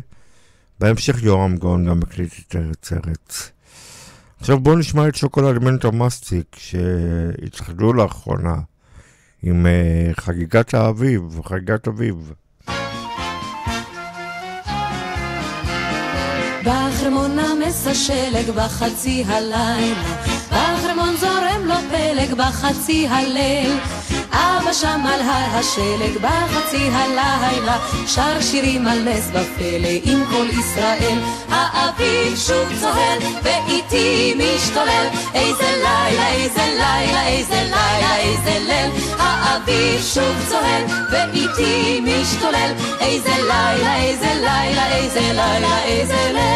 [SPEAKER 3] בהמשך יורם גאון גם הקליט את ארץ ארץ. עכשיו בואו נשמע את שוקולד מנטה מסטיק שהתחדו לאחרונה עם חגיגת האביב, חגיגת אביב.
[SPEAKER 7] בחרמון נמס השלג בחצי הלילה, בחרמון זורם לו פלג בחצי הליל. אבא שם על הר השלג בחצי הלילה, שר שירים על נס בפלא עם כל ישראל. האביב שוב צוהל ואיתי משתולל, איזה לילה, איזה לילה, איזה לילה, איזה ליל. האביב שוב צוהל ואיתי משתולל, איזה לילה, איזה לילה, איזה לילה, איזה ליל.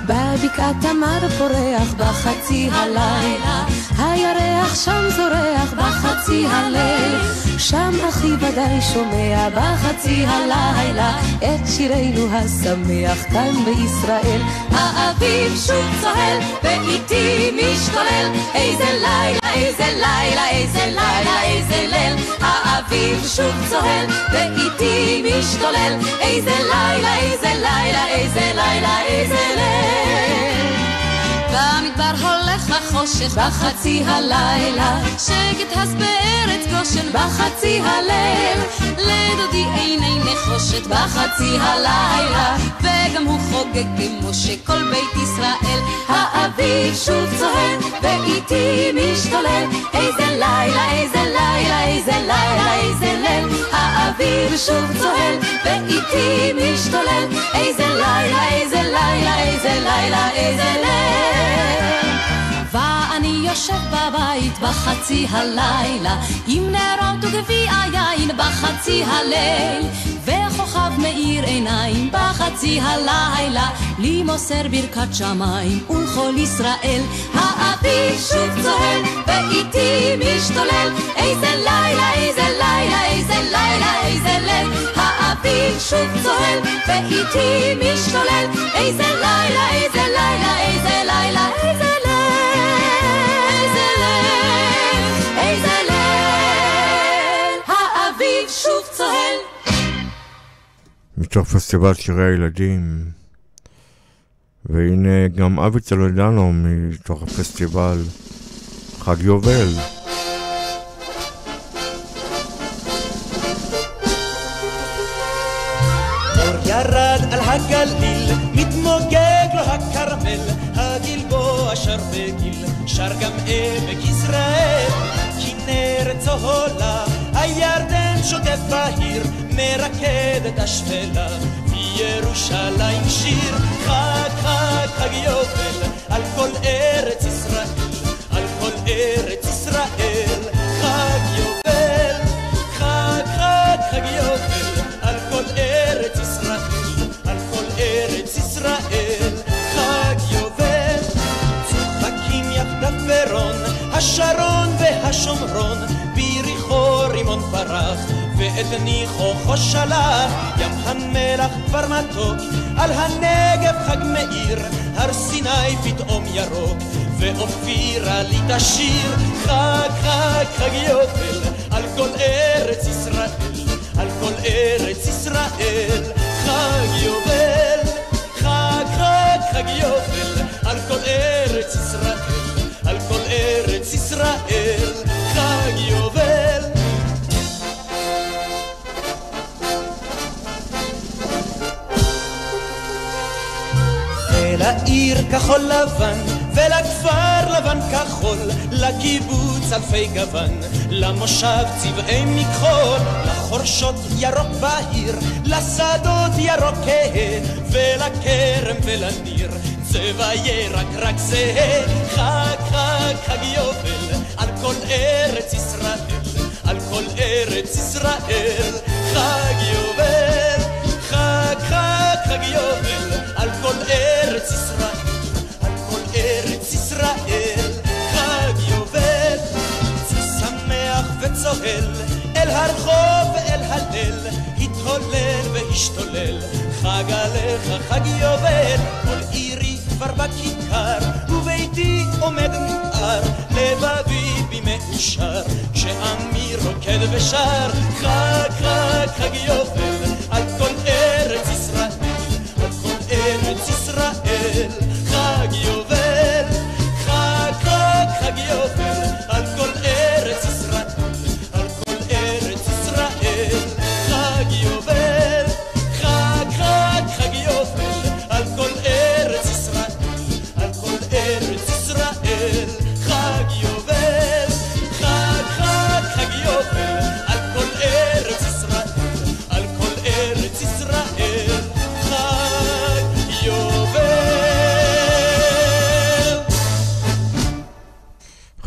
[SPEAKER 7] בבקעת תמר פורח בחצי הלילה, הירח שם זורח בחצי הליל. שם אחי ודאי שומע בחצי הלילה את שירנו השמח כאן בישראל. האביב שוב צוהל ואיתי משתולל, איזה לילה, איזה לילה, איזה לילה, איזה ליל. האביב שוב צוהל ואיתי משתולל, איזה לילה, איזה לילה, איזה לילה, איזה ליל. במדבר הולך החושך בחצי הלילה, שקט הס בארץ גושן בחצי הליל. לדודי עיני נחושת בחצי הלילה, וגם הוא חוגג כמו שכל בית ישראל. האביב שוב צוהל ואיתי משתולל, איזה לילה, איזה לילה, איזה לילה, איזה ליל. האביב שוב צוהל ואיתי משתולל, איזה לילה, איזה לילה, איזה לילה, איזה ליל. ואני יושב בבית בחצי הלילה, עם נרות וגביע יין בחצי הליל, וכוכב מאיר עיניים בחצי הלילה, לי מוסר ברכת שמיים ולכל ישראל. האביב שוב צוהל ואיתי משתולל, איזה לילה, איזה לילה, איזה לילה, איזה ליל. האביב שוב צוהל ואיתי משתולל, איזה לילה, איזה לילה, איזה לילה, איזה ליל.
[SPEAKER 3] מתוך פסטיבל שירי הילדים, והנה גם אבי צלודנו מתוך הפסטיבל חג יובל.
[SPEAKER 10] אור ירד על הגליל, מתמוגג לו הקרמל, הגלבוע שר בגיל, שר גם עמק יזרעאל. כנרת צהולה, הירדן שוטף בהיר, מרקד את השפלה, מירושלים שיר. חג חג חג יובל על כל ארץ ישראל, על כל ארץ ישראל. חג יובל, חג חג חג יובל על כל ארץ ישראל, על כל ארץ ישראל. חג יובל, צוחקים יחדיו ברון, השרון והשומרון, ביריחו רימון פרח ואת ניחוחו שלח. ים המלח כבר מתוק, על הנגב חג מאיר, הר סיני פתאום ירוק, ואופירה לי תשיר. חג חג חג יובל על כל ארץ ישראל, על כל ארץ ישראל. חג יובל, חג חג חג יובל על כל ארץ ישראל, על כל ארץ ישראל. חג יובל. ולעיר כחול לבן, ולכפר לבן כחול, לקיבוץ אלפי גוון, למושב צבעי מכחול, לחורשות ירוק בהיר, לשדות ירוק כהה, ולכרם ולניר צבע ירק רק זהה. חג חג חג יובל על כל ארץ ישראל, על כל ארץ ישראל. חג יובל, חג חג חג יובל על כל ארץ ישראל, על כל ארץ ישראל. חג יובל, שמח וצוהל אל הרחוב ואל הליל, התהולל והשתולל. חג עליך חג יובל, כל עירי כבר בכיכר, וביתי עומד מואר, לבבי בי מאושר, כשעמי רוקד ושר. חג חג חג יובל על כל ארץ ישראל, על כל ארץ ישראל. חג יובל, חג חג חג יובל על כל ארץ ישראל, על כל ארץ ישראל. חג יובל, חג חג חג יובל על כל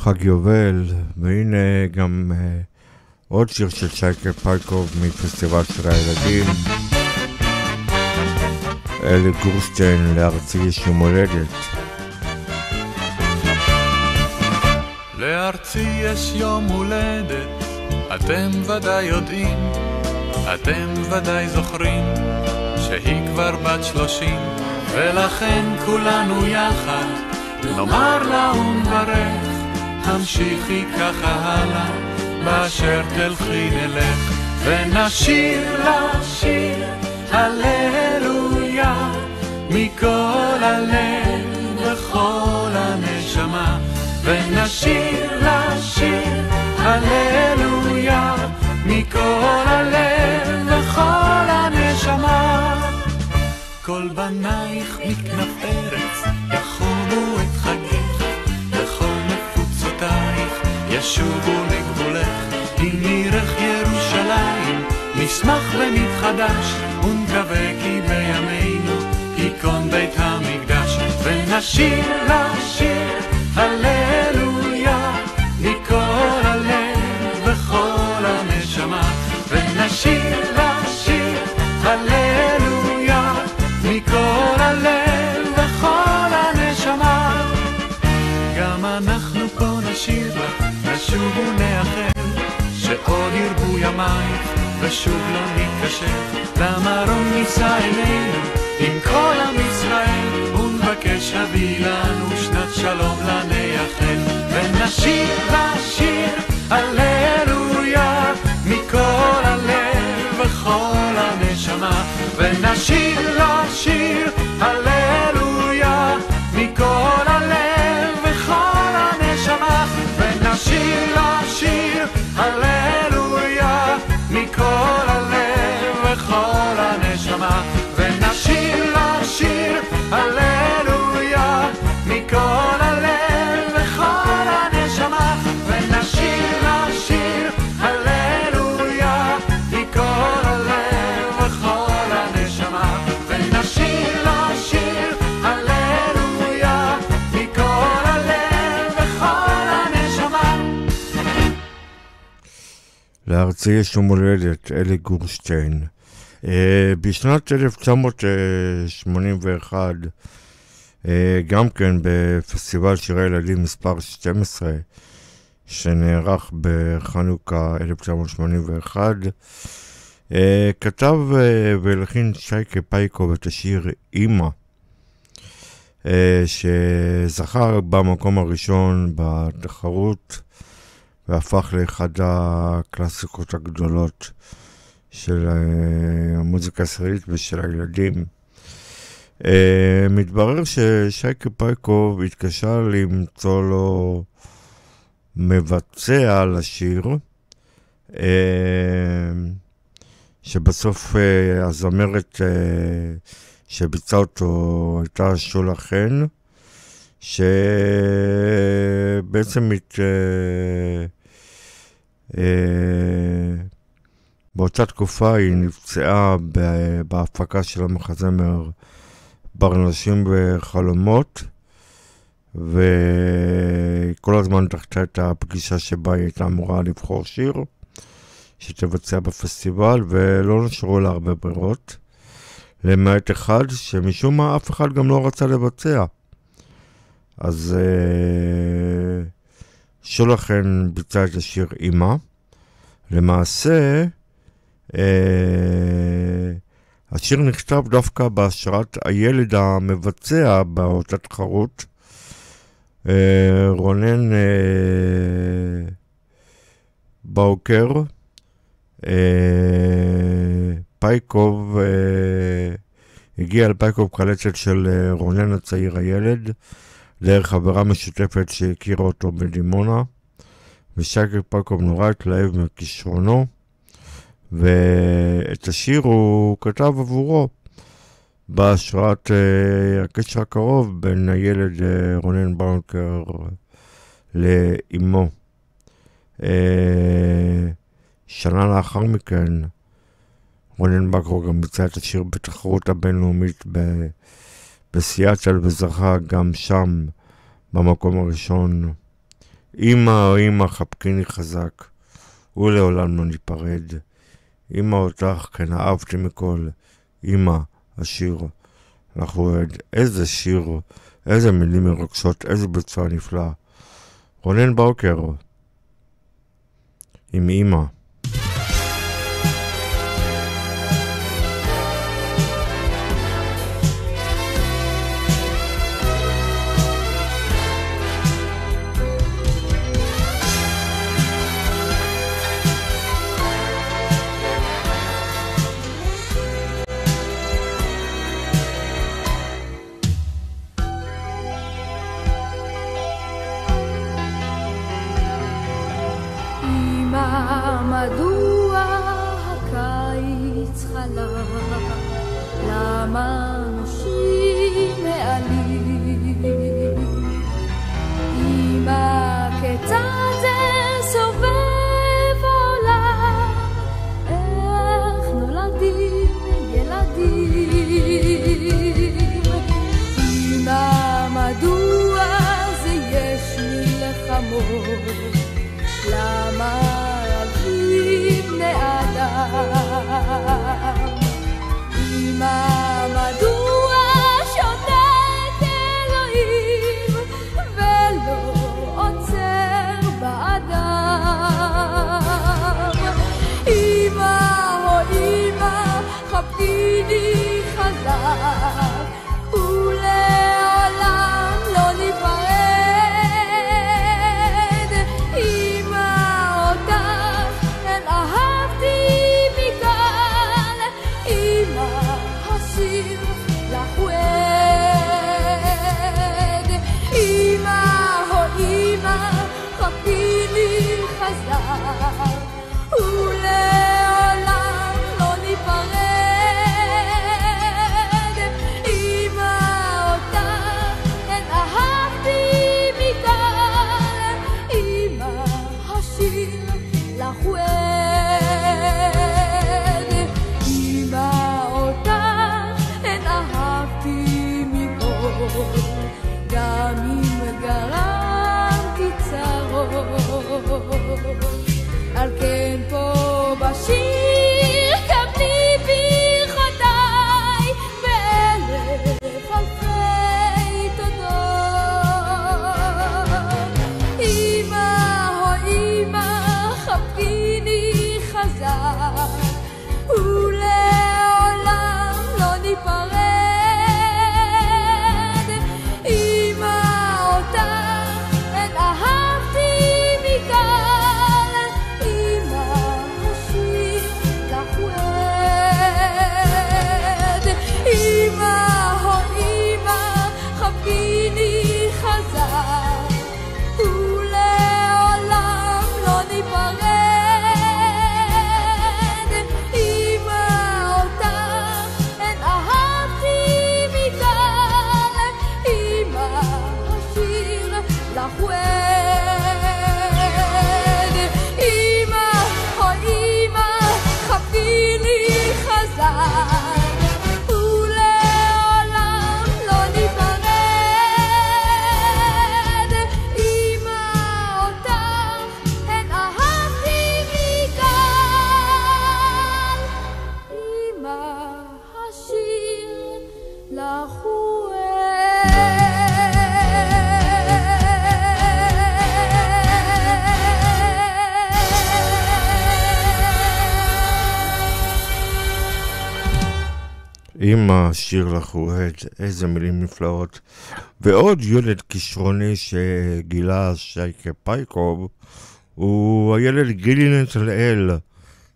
[SPEAKER 3] חג יובל, והנה גם עוד שיר של שייקה פייקוב מפסטיבל שירי הילדים. אלי גורשטיין, לארצי יש יום הולדת.
[SPEAKER 11] לארצי יש יום הולדת, אתם ודאי יודעים, אתם ודאי זוכרים, שהיא כבר בת 30, ולכן כולנו יחד נאמר לה ונברך, המשיכי ככה הלאה, באשר תלכי נלך, ונשיר לה שיר הללויה, מכל הלב וכל הנשמה, ונשיר לה שיר הללויה, מכל הלב וכל הנשמה. כל בנייך מכנף ארץ יחומו את חגך, וכל מפוצותייך ישובו לגבולך. אם נראך ירושלים נשמח ונתחדש, ונקווה כי בימינו ייכון בית המקדש, ונשיר לה שיר הללויה, מכל הלב וכל הנשמה, ונשיר לה שיר הללויה, מכל הלב וכל הנשמה. גם אנחנו פה נשיר לה, נשוב ונאחל, שעוד ירבו ימייך ושוב לא נתקשר, למרום נישא אלינו עם כל עם ישראל, ונבקש הביא לנו שנת שלום לנייחל, ונשיר לשיר הללויה, מכל הלב וכל הנשמה, ונשיר לשיר הללויה, מכל הלב וכל הנשמה, ונשיר לשיר הללויה, מכל הלב וכל הנשמה, ונשיר לשיר הללויה, מכל הלב וכל הנשמה, ונשיר לשיר הללויה, מכל הלב וכל הנשמה, ונשיר לשיר הללויה, מכל הלב וכל הנשמה.
[SPEAKER 3] לארצי יש יום הולדת, אלי גורשטיין. בשנת 1981, גם כן בפסטיבל שירי ילדים מספר 12, שנערך בחנוכה 1981, כתב והלחין שייקה פייקוב את השיר אימא, שזכה במקום הראשון בתחרות, והפך לאחד הקלאסיקות הגדולות של המוזיקה הישראלית ושל הילדים. מתברר ששייקה פייקוב התקשר למצוא לו מבצע לשיר, שבסוף הזמרת שביצעה אותו הייתה שולה חן, שבעצם באותה תקופה היא נפצעה בהפקה של המחזמר ברנשים וחלומות, וכל הזמן דחתה את הפגישה שבה היא הייתה אמורה לבחור שיר שתבצע בפסטיבל, ולא נשארו לה הרבה ברירות, למעט אחד שמשום מה אף אחד גם לא רצה לבצע. אז שולה חן ביצעה את השיר אימא. למעשה השיר נכתב דווקא בהשראת הילד המבצע באותה תחרות, רונן באוקר. פייקוב הגיע על פייקוב קלצת של רונן הצעיר הילד, דרך חברה משותפת שהכירה אותו בדימונה, ושייקה פייקוב נורא התלהב מכישרונו, ואת השיר הוא כתב עבורו בהשראת הקשר הקרוב בין הילד רונן באוקר לאמו. שנה לאחר מכן רונן באוקר גם ביצע את השיר בתחרות הבינלאומית בסיאטל, וזכה גם שם במקום הראשון אמא חבקיני חזק, ולעולם לא ניפרד. אמא אותך כן אהבתי מכל, אמא השיר לך אוהד. איזה שיר, איזה מילים מרגשות, איזה ביצוע נפלא. רונן ברקר עם אמא.
[SPEAKER 7] מדוע הקיץ חלף? למה נושים מעלים? אמא כיצד זה סובב העולם? איך נולדים ילדים? אמא מדוע זה יש מלחמות? למה בני אדם? אמא מדוע שותק אלוהים ולא עוצר באדם? אמא או אמא חבקיני חזק ולעולם לא ניפרד. ולעולם לא ניפרד. אמא אותך כן אהבתי מכאן, אמא השיר לך אוהד. אמא אותך כן אהבתי מכל, גם אם גרמתי צרות. על כן פה בשיר קבלי ברכותיי באלף אלפי תודות. אמא או אמא חבקיני חזק ולעולם לא ניפרד. אמא אותך אין אהבתי מכאן, אמא או אמא חבקיני חזק ולעולם לא ניפרד. אמא אותך אין אהבתי מכאן, אמא השיר לך אוהד. אמא או אמא חבקיני חזק
[SPEAKER 3] אמא שיר לך אוהד, איזה מילים נפלאות. ועוד ילד כישרוני שגילה שייקה פייקוב הוא הילד גילי נתנאל,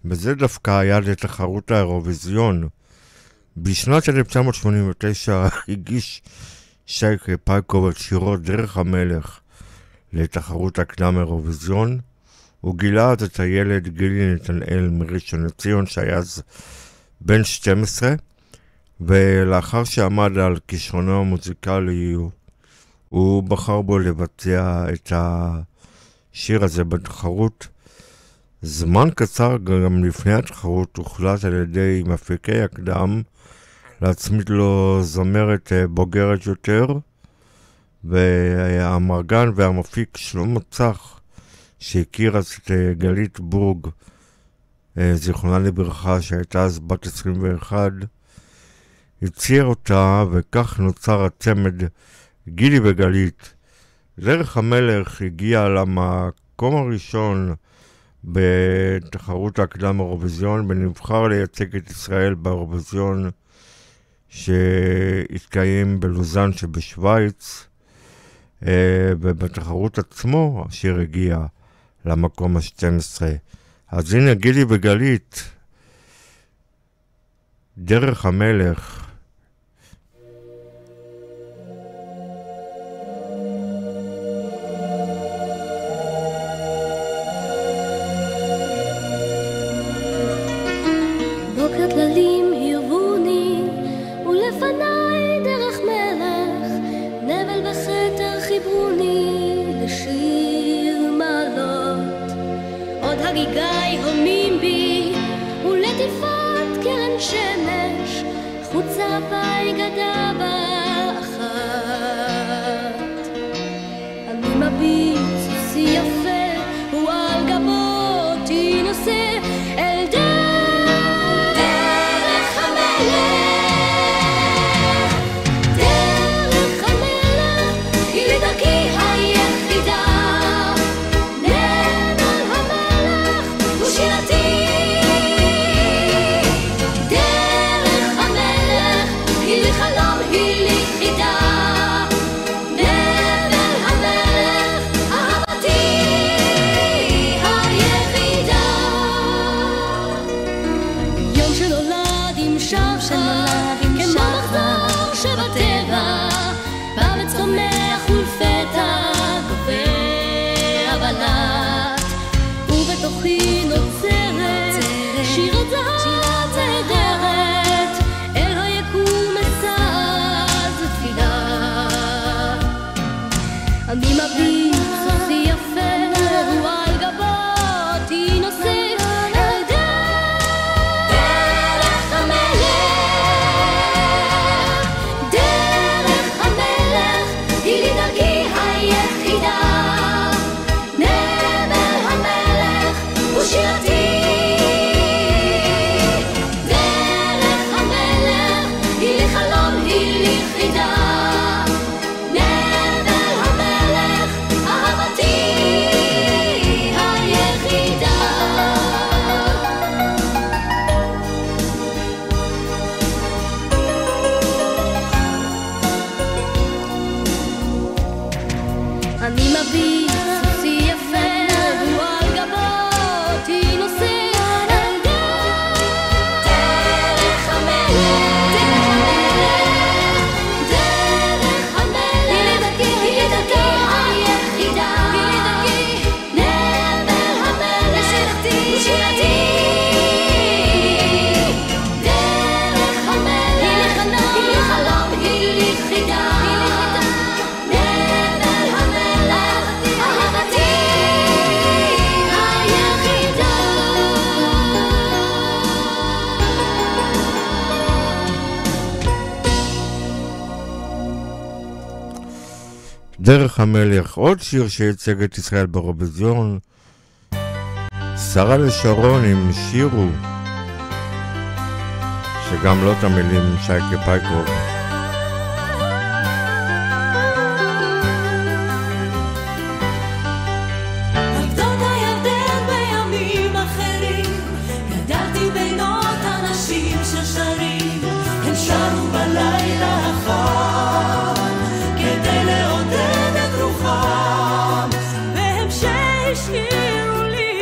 [SPEAKER 3] וזה דווקא היה לתחרות האירוויזיון. בשנת 1989 הגיש שייקה פייקוב את שירו דרך המלך לתחרות הקדם אירוויזיון. הוא גילה את הילד גילי נתנאל מראשון לציון שהיה אז בן 12, ולאחר שעמד על כישרונו המוזיקלי הוא בחר בו לבצע את השיר הזה בתחרות. זמן קצר גם לפני התחרות הוחלט על ידי מפיקי הקדם להצמיד לו זמרת בוגרת יותר, והמרגן והמפיק שלמה צח, שהכיר אז את גלית בורג, זיכרונה לברכה, שהייתה אז בת 21, הציע אותה, וכך נוצר הצמד גילי וגלית. דרך המלך הגיע למקום הראשון בתחרות הקדם אירוויזיון, ונבחר לייצג את ישראל באירוויזיון שהתקיים בלוזאן שבשוויץ, ובתחרות עצמו השיר הגיע למקום ה-12. אז הנה גילי וגלית, דרך המלך.
[SPEAKER 12] בוקר כללים הרבוני, ולפניי דרך מלך, נבל וחתר חיברוני לשיר מעלות. עוד הגיגי הומים בי, ולטיפת קרן שמש, חוצה פי גדה באחת. אני מביט סוסי יפה, ועל גבותי נושא אל דרך המלך. דרך המלך היא לדרכי היחידה, נבל המלך הוא שירתי. דרך המלך היא לי חלום, היא לי חידה, נבל המלך אהבתי היחידה. יום שנולד עם שחר, כמו מחזור שבטבע, בא וצומח ולפתע גובר הבלט, ובתוכי נוצרת שירת זהב נהדרת, אל היקום אשא תפילה. אני מביט סוסי יפה, ועל גבותי נושא אל דרך המלך. דרך המלך היא לי דרכי היחידה, נבל המלך הוא שירתי. דרך המלך היא לי חלום, היא לי חידה, נבל המלך אהבתי היחידה. אני מביט סוסי יפה, ועל גבותי נושא אל דרך המלך. דרך המלך היא לדרכי היחידה, נבל המלך הוא שירתי. דרך המלך היא לי חלום, היא לי חידה, נבל המלך אהבתי היחידה.
[SPEAKER 3] דרך המלך, עוד שיר שייצג את ישראל באירוויזיון, שרה לשרון עם שירו, שגם לא את המילים שייקה פייקוב.
[SPEAKER 2] על גדות הירדן בימים אחרים, גדלתי בינות אנשים ששרים, הם שרו בלילה החם, כדי לעודד את רוחם, והם שהשאירו לי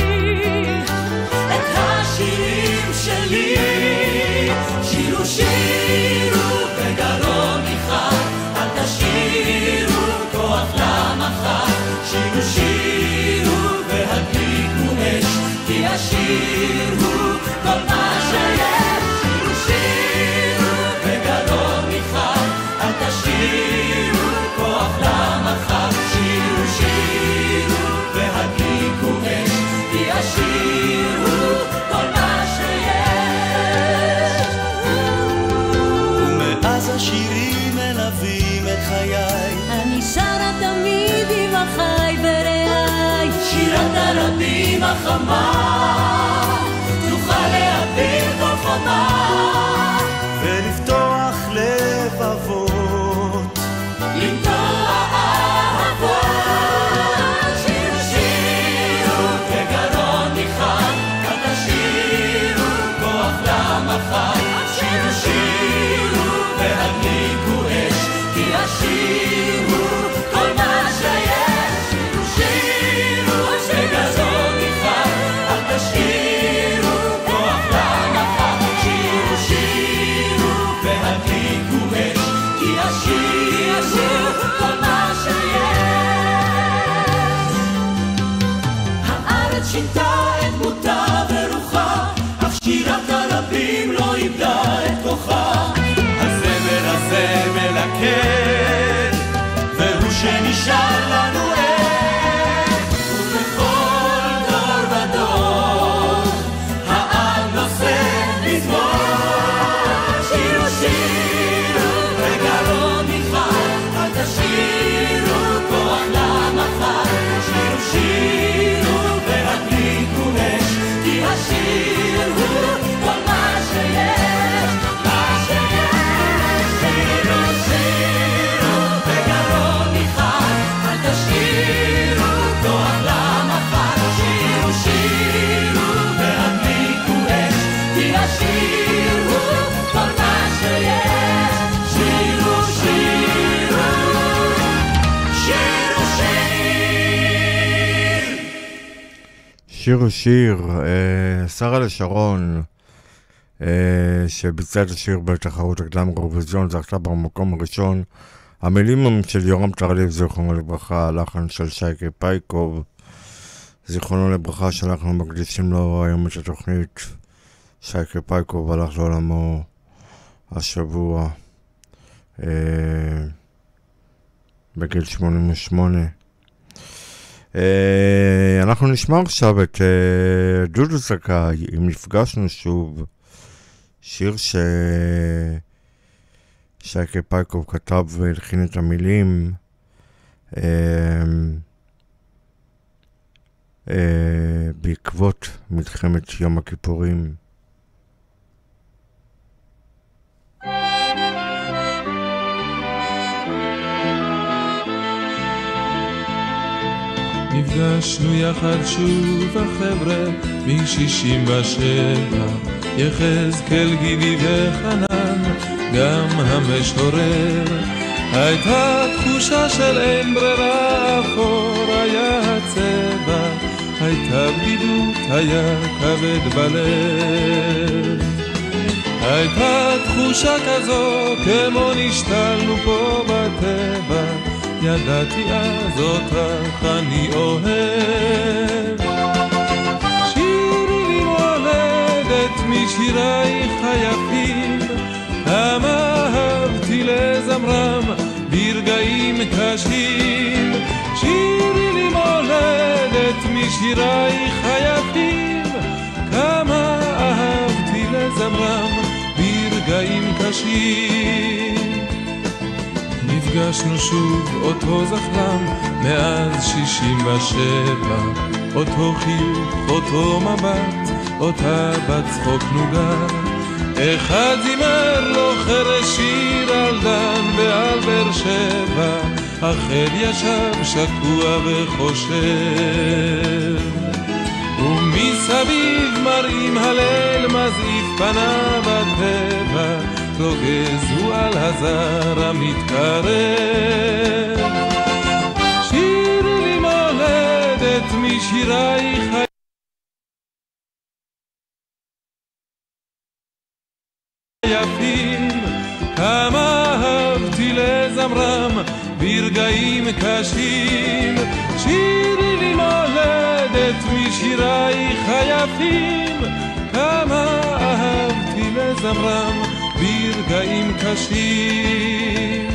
[SPEAKER 2] את השירים שלי. שירו שירו בגרון אחד, אל תשאירו כוח למחר. שירו שירו והדליקו אש, כי השיר הוא כל מה שיש. שירו שירו בגרון אחד, אל תשאירו כוח למחר. שירו שירו והדליקו אש, כי השיר הוא כל מה שיש.
[SPEAKER 10] ומאז השירים מלווים את חיי,
[SPEAKER 2] אני שרה הרבים החמה, תוכל להפיל כל חומה,
[SPEAKER 10] ולפתוח לבבות,
[SPEAKER 2] למתוח אהבות. שירו שירו כגרון ניחן, אל תשאירו כוח למחר. שירו שירו והדליקו אש, כי השיר הוא כל מה שיש. שירו שירו כגרון ניחן, אל תשאירו כוח למחר. שירו שירו והדליקו אש, כי השיר הוא כל מה שיש. הארץ שינתה את דמותה ורוחה, אך שירת הרבים לא איבדה את כוחה. הזמר הזה מלכד, והוא שנשאר לנו עד, ובכל דור ודור העם נושא מזמור. שירו שירו וגרון ניחן, אל תשאירו כוח למחר. שירו שירו והדליקו אש, כי השיר הוא כל מה שיש, מה שיש. שירו שירו וגרון ניחן, אל תשאירו כוח למחר. שירו שירו והדליקו אש, כי השיר הוא כל מה שיש. שירו שירו, שירו שיר.
[SPEAKER 3] שיר שיר, שרה לשרון, שביצע את השיר בתחרות הקדם אירוויזיון, זכתה במקום הראשון. המילים הם של יורם טרליב, זיכרונו לברכה, הלחן של שייקה פייקוב, זיכרונו לברכה, שאנחנו מקדישים לו היום את התוכנית. שייקה פייקוב הלך לעולמו השבוע בגיל 88. אנחנו נשמע עכשיו את דודו זכאי, אם נפגשנו שוב, שיר שייקה פייקוב כתב והלחין את המילים בעקבות מלחמת יום הכיפורים.
[SPEAKER 13] נפגשנו יחד שוב החבר'ה מ-67, יחזקאל גידי וחנן, גם המשורר. הייתה תחושה של אין ברירה, אפור היה הצבע, הייתה בדידות, היה כבד בלב. הייתה תחושה כזו כמו נשתלנו פה בטבע, ידעתי אז אותך אני אוהב. שירי לי מולדת משירייך היפים, כמה אהבתי לזמרם ברגעים קשים. שירי לי מולדת משירייך היפים, כמה אהבתי לזמרם ברגעים קשים. נפגשנו שוב אותו זחלם מאז 67, אותו חיוך, אותו מבט, אותה בת צחוק נוגה. אחד זימר לו חרש שיר על דן ועל באר שבע, אחר ישב שקוע וחושב. ומסביב מראים הליל מזעיף פניו הטבע, רוגז הוא על הזר המתקרב. שירי לי מולדת משירייך היפים, כמה אהבתי לזמרם ברגעים קשים. שירי לי מולדת משירייך היפים, כמה אהבתי לזמרם ברגעים קשים.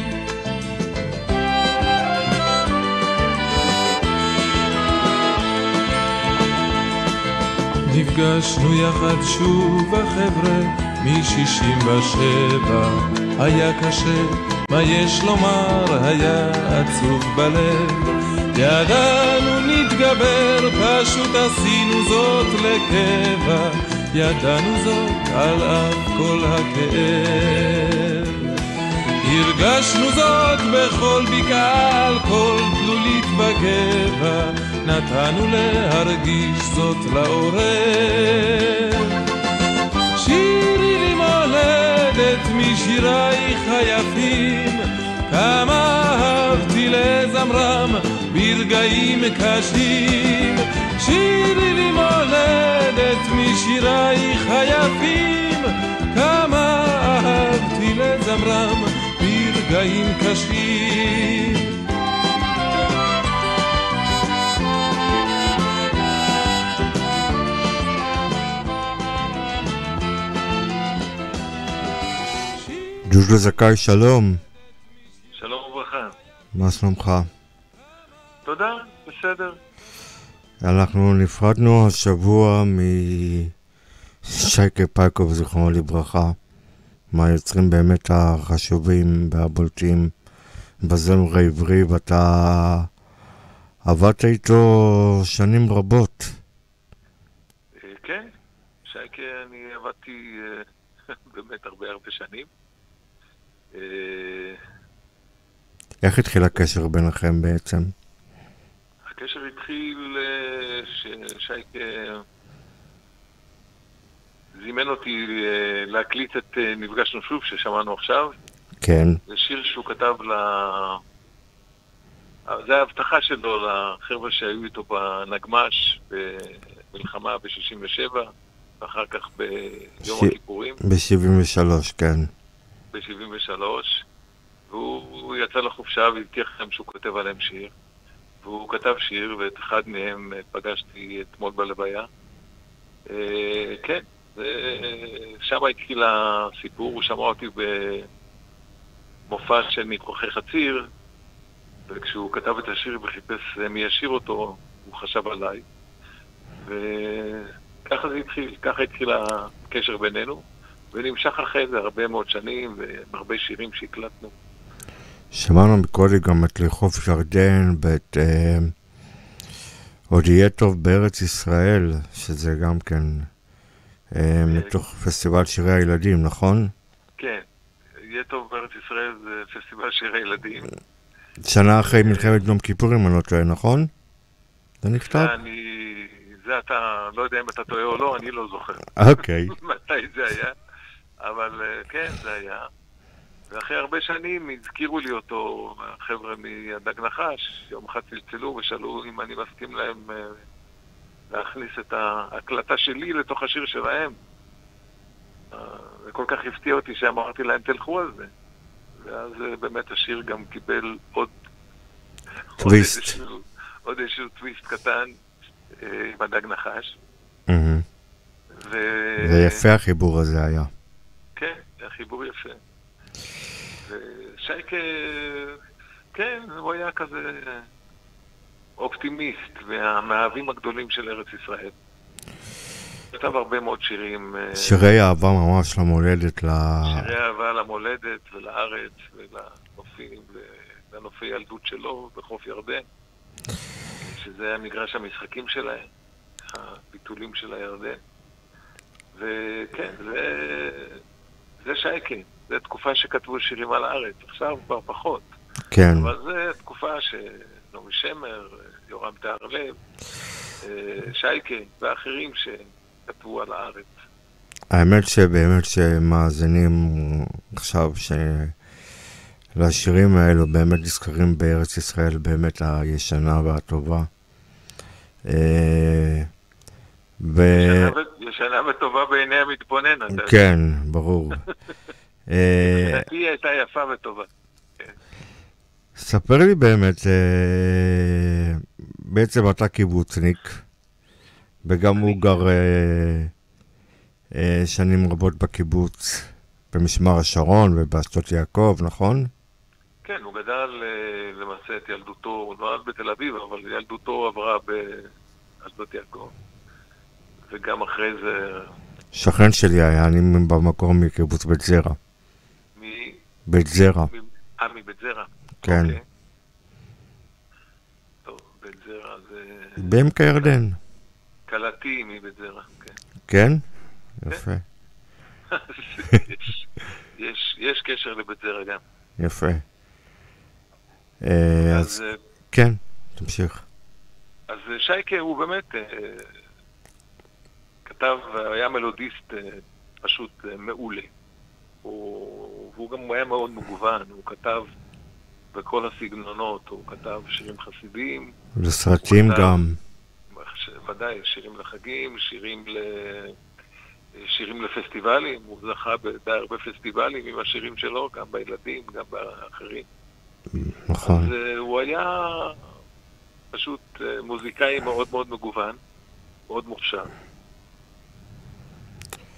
[SPEAKER 13] נפגשנו יחד שוב החבר'ה מ-67, היה קשה, מה יש לומר, היה עצוב בלב. ידענו נתגעגע להתגבר, פשוט עשינו זאת לקבע, ידענו זאת על אף כל הכאב. הרגשנו זאת בכל בקעה, על כל תלולית בגבע, נתנו להרגיש זאת לעורר. שירי לי מולדת משירייך היפים, כמה אהבתי לזמרם ברגעים קשים. שירי לי מולדת משירייך היפים, כמה אהבתי לזמרם ברגעים קשים.
[SPEAKER 3] ג'וז'ו זכאי, שלום.
[SPEAKER 14] שלום וברכה.
[SPEAKER 3] מה שלומך?
[SPEAKER 14] תודה, בסדר.
[SPEAKER 3] אנחנו נפרדנו השבוע משייקה פייקוב, זכרונו לברכה, מהיוצרים באמת החשובים והבולטים בזמר העברי, ואתה עבדת איתו שנים רבות.
[SPEAKER 14] כן, שייקה אני עבדתי באמת הרבה שנים.
[SPEAKER 3] איך התחיל הקשר ביניכם בעצם?
[SPEAKER 14] הקשר התחיל ששייקה זימן אותי להקליט את נפגשנו שוב ששמענו עכשיו.
[SPEAKER 3] כן.
[SPEAKER 14] זה שיר שהוא כתב זה ההבטחה שלו לחבר'ה שהיו איתו בנגמש במלחמה ב-67 ואחר כך ביום הכיפורים.
[SPEAKER 3] ב-73, כן.
[SPEAKER 14] ב-73, והוא יצא לחופשה והבטיח להם שהוא כותב עליהם שיר, והוא כתב שיר, ואת אחד מהם פגשתי אתמול בלוויה. כן, שם התחיל הסיפור. הוא שמע אותי במופע של ניתוחי חציר, וכשהוא כתב את השיר וחיפש מי ישיר אותו, הוא חשב עליי, וככה זה התחיל, ככה התחיל הקשר בינינו, ונמשך אחרי זה הרבה מאוד שנים והרבה שירים שהקלטנו.
[SPEAKER 3] שמענו מקודם גם את לחוף ירדן ואת עוד יהיה טוב בארץ ישראל, שזה גם כן מתוך פסטיבל שירי הילדים, נכון?
[SPEAKER 14] כן, יהיה טוב בארץ ישראל זה פסטיבל שירי הילדים.
[SPEAKER 3] שנה אחרי מלחמת יום כיפור, אם אני לא טועה, נכון? זה נכתב?
[SPEAKER 14] זה אתה, לא יודע אם אתה טועה או לא, אני לא זוכר.
[SPEAKER 3] אוקיי.
[SPEAKER 14] מתי זה היה, אבל כן, זה היה. ואחרי הרבה שנים הזכירו לי אותו, החבר'ה מהדג נחש, יום אחד צלצלו ושאלו אם אני מסכים להם להכניס את ההקלטה שלי לתוך השיר שלהם. זה כל כך הפתיע אותי שאמרתי להם תלכו על זה. ואז באמת השיר גם קיבל עוד איזשהו טוויסט קטן עם הדג נחש.
[SPEAKER 3] זה יפה החיבור הזה היה.
[SPEAKER 14] כן, החיבור יפה. ושייקה, כן, הוא היה כזה אופטימיסט והמאהבים הגדולים של ארץ ישראל. כתב הרבה מאוד שירים.
[SPEAKER 3] שירי אהבה ממש למולדת.
[SPEAKER 14] שירי אהבה למולדת ולארץ ולנופים, ולנופי ילדות שלו בחוף ירדן, שזה המגרש המשחקים שלהם, הביטולים של הירדן. וכן, זה שייקה. זו תקופה שכתבו שירים על הארץ, עכשיו כבר פחות.
[SPEAKER 3] כן.
[SPEAKER 14] אבל זו תקופה שנעמי שמר, יורם תהרלב, שייקה ואחרים שכתבו על הארץ.
[SPEAKER 3] האמת שבאמת שמאזינים עכשיו לשירים האלו באמת נזכרים בארץ ישראל באמת הישנה והטובה.
[SPEAKER 14] ישנה וטובה בעיני המתבונן.
[SPEAKER 3] כן, ברור.
[SPEAKER 14] היא הייתה יפה וטובה.
[SPEAKER 3] ספר לי באמת, בעצם אתה קיבוצניק, וגם הוא גר שנים רבות בקיבוץ, במשמר השרון ובאשדות יעקב, נכון?
[SPEAKER 14] כן, הוא גדל למעשה את ילדותו, הוא נולד בתל אביב, אבל ילדותו עברה באשדות יעקב. וגם אחרי זה...
[SPEAKER 3] שכן שלי היה, אני במקור מקיבוץ בית זרע. בית זרע.
[SPEAKER 14] מבית זרע.
[SPEAKER 3] כן.
[SPEAKER 14] טוב, בית זרע זה...
[SPEAKER 3] בעמק הירדן.
[SPEAKER 14] קלתי מבית זרע, כן.
[SPEAKER 3] כן? יפה.
[SPEAKER 14] יש קשר לבית זרע גם.
[SPEAKER 3] יפה. אז כן, תמשיך.
[SPEAKER 14] אז שייקה הוא באמת כתב, היה מלודיסט פשוט מעולה. והוא גם היה מאוד מגוון, הוא כתב בכל הסגנונות, הוא כתב שירים חסידיים.
[SPEAKER 3] לסרטים גם.
[SPEAKER 14] ודאי, שירים לחגים, שירים לפסטיבלים, הוא זכה בדי הרבה פסטיבלים עם השירים שלו, גם בילדים, גם באחרים.
[SPEAKER 3] נכון.
[SPEAKER 14] אז הוא היה פשוט מוזיקאי מאוד מאוד מגוון, מאוד מוכשר.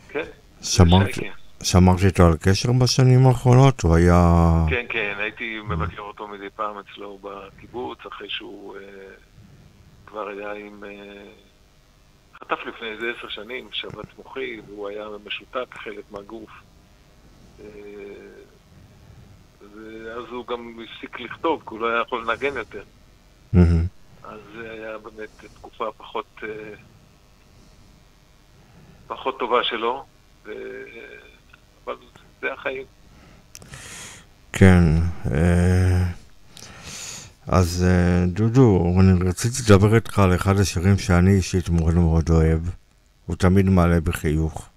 [SPEAKER 14] כן,
[SPEAKER 3] שמרתי איתו על קשר בשנים האחרונות, הוא היה...
[SPEAKER 14] כן, כן, הייתי מבקר אותו מדי פעם אצלו בקיבוץ, אחרי שהוא כבר היה עם... חטף לפני איזה 10 שנים, שבץ מוחי, והוא היה משותק חלק מהגוף. אז הוא גם הפסיק לכתוב, כי הוא לא היה יכול לנגן יותר. אז זה היה באמת תקופה פחות טובה שלו, אבל זה החיים.
[SPEAKER 3] כן. אז דודו, אני רציתי לדבר איתך על אחד השירים שאני אישית מאוד מאוד אוהב. הוא תמיד מעלה בחיוך.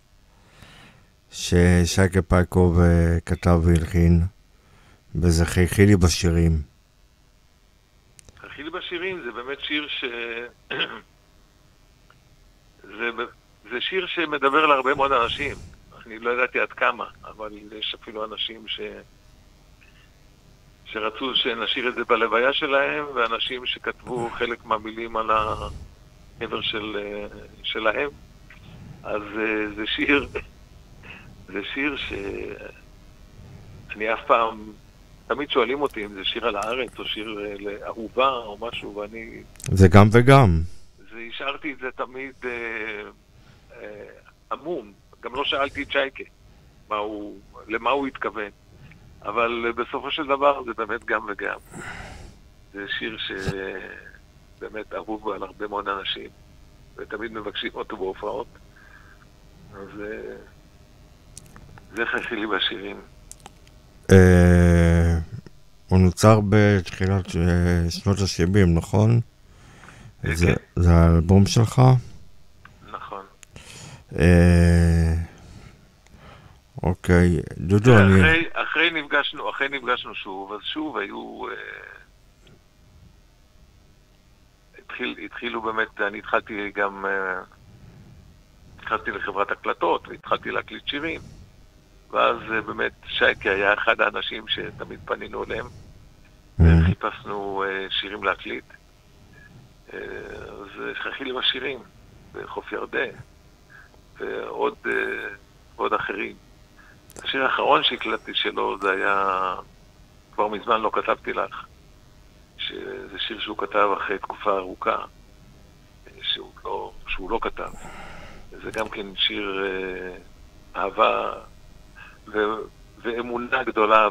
[SPEAKER 3] ששייקה פייקוב כתב והלחין, וזה חייכי לי בשירים.
[SPEAKER 14] חייכי לי בשירים זה באמת שיר זה שיר שמדבר להרבה מאוד אנשים. אני לא ידעתי עד כמה, אבל יש אפילו אנשים שרצו שנשאיר את זה בלוויה שלהם, ואנשים שכתבו חלק מהמילים על העבר שלהם. אז זה שיר שאני אף פעם, תמיד שואלים אותי אם זה שיר על הארץ או שיר לאהובה או משהו, ואני...
[SPEAKER 3] זה גם וגם.
[SPEAKER 14] השארתי את זה תמיד עמום. גם לא שאלתי את שייקה למה הוא התכוון. אבל בסופו של דבר זה באמת גם וגם. זה שיר שבאמת אהוב על הרבה מאוד אנשים, ותמיד מבקשים אותו בהופעות. אז זה חייכי לי בשירים.
[SPEAKER 3] הוא נוצר בתחילת שנות ה-70, נכון? זה האלבום שלך?
[SPEAKER 14] נכון.
[SPEAKER 3] אוקיי, דודו, אני...
[SPEAKER 14] אחרי נפגשנו שוב, אז שוב היו... התחילו באמת, אני התחלתי לחברת הקלטות, והתחלתי להקליט שירים, ואז באמת שייקה היה אחד האנשים שתמיד פנינו אליהם, וחיפשנו שירים להקליט. אז חייכי לי בשירים, בחוף ירדן, ועוד אחרים. השיר האחרון שהקלטתי שלו זה היה, כבר מזמן לא כתבתי לך, שזה שיר שהוא כתב אחרי תקופה ארוכה, שהוא לא כתב. זה גם כן שיר אהבה ואמונה גדולה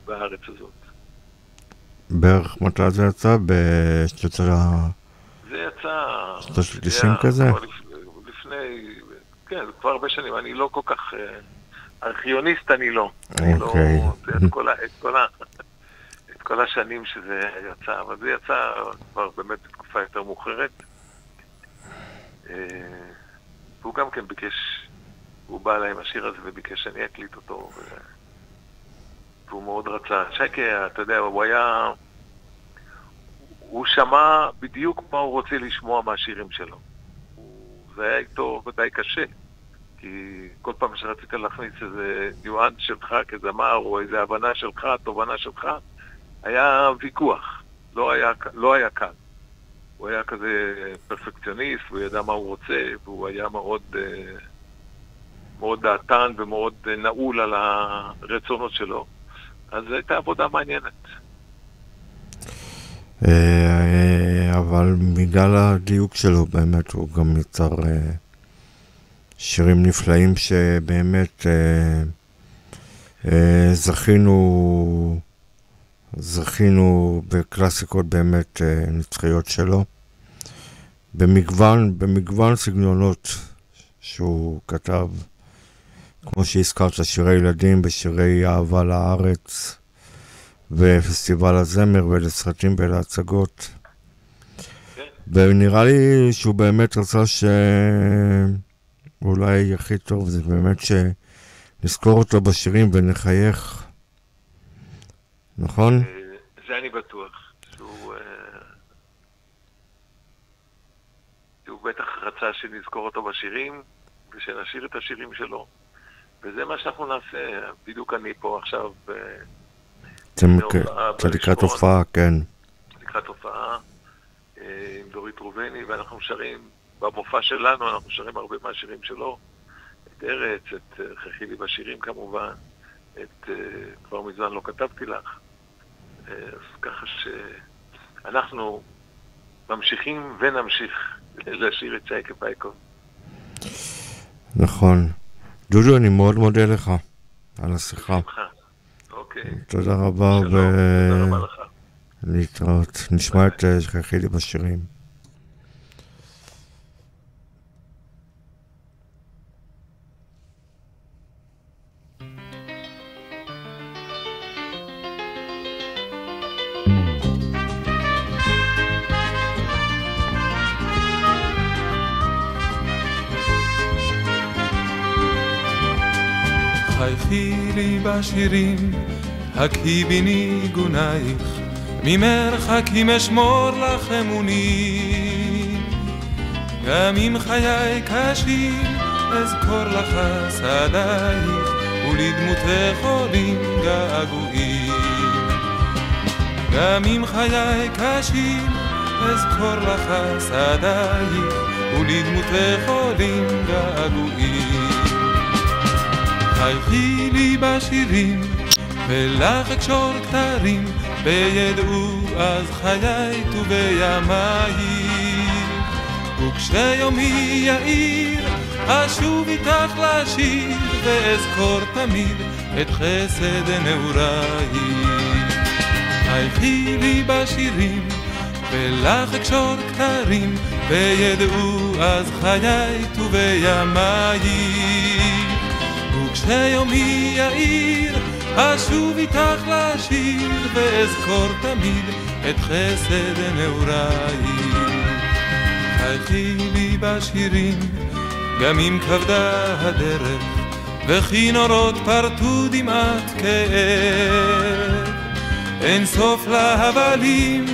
[SPEAKER 14] בארץ הזאת.
[SPEAKER 3] בערך מתי זה יצא?
[SPEAKER 14] זה יצא...
[SPEAKER 3] שנות ה-90 כזה?
[SPEAKER 14] לפני... כן, זה כבר הרבה שנים, אני לא כל כך... ארכיוניסט אני לא.
[SPEAKER 3] אוקיי.
[SPEAKER 14] את כל השנים שזה יצא, אבל זה יצא כבר באמת בתקופה יותר מאוחרת. והוא גם כן ביקש, הוא בא אליי עם השיר הזה וביקש שאני אקליט אותו, והוא מאוד רצה. שייקה, אתה יודע, הוא שמע בדיוק מה הוא רוצה לשמוע מהשירים שלו. זה היה איתו ודאי קשה, כי כל פעם שרצית להכניס איזה ניואנס שלך כזמר, או איזה הבנה שלך, תובנה שלך, היה ויכוח, לא היה קל. הוא היה כזה פרפקציוניסט, הוא ידע מה הוא רוצה, והוא היה מאוד דעתן ומאוד נעול על הרצונות שלו. אז זו הייתה עבודה מעניינת.
[SPEAKER 3] אבל בגלל הדיוק שלו באמת הוא גם יצר שירים נפלאים שבאמת זכינו זכינו בקלאסיקות באמת נצחיות שלו, במגוון סגנונות שהוא כתב, כמו שהזכרת, שירי ילדים בשירי אהבה לארץ, ופסטיבל הזמר ולסרטים ולהצגות. ונראה לי שהוא באמת רצה שאולי הכי טוב זה באמת שנזכור אותו בשירים ונחייך, נכון?
[SPEAKER 14] זה אני בטוח, שהוא בטח רצה שנזכור אותו בשירים ושנשאיר את השירים שלו, וזה מה שאנחנו נעשה. בדיוק אני פה עכשיו
[SPEAKER 3] לקראת הופעה, כן. לקראת
[SPEAKER 14] הופעה עם דורית רובני, ואנחנו שרים, במופע שלנו אנחנו שרים הרבה מהשירים שלו, את ארץ, את חכי לי בשירים כמובן, את כבר מזמן לא כתבתי לך, אז ככה שאנחנו ממשיכים ונמשיך לשיר את שייקה פייקוב.
[SPEAKER 3] נכון. דודו, אני מאוד מודה לך על השיחה.
[SPEAKER 14] אוקיי.
[SPEAKER 3] תודה רבה.
[SPEAKER 14] תודה רבה לך.
[SPEAKER 3] להתראות. נשמע את שכחי לי בשירים.
[SPEAKER 13] חייכי לי בשירים, הקהי בי ניגונייך, ממרחקים אשמור לך אמונים. גם אם חיי קשים, אזכור לך שדייך, ולדמותך עולים געגועים. גם אם חיי קשים, אזכור לך שדייך, ולדמותך עולים געגועים. חייכי לי בשירים, ולך אקשור כתרים, בידעו אז חיי ובימי. וכשיומי יאיר, אשוב איתך לשיר, ואזכור תמיד את חסד נעוריי. חייכי לי בשירים, ולך אקשור כתרים, בידעו אז חיי ובימי. וכשיומי יאיר, אשוב איתך לשיר, ואזכור תמיד את חסד נעוריי. חייכי לי בשירים, גם אם כבדה הדרך, וכינורות פרטו דמעת כאב. אין סוף להבלים,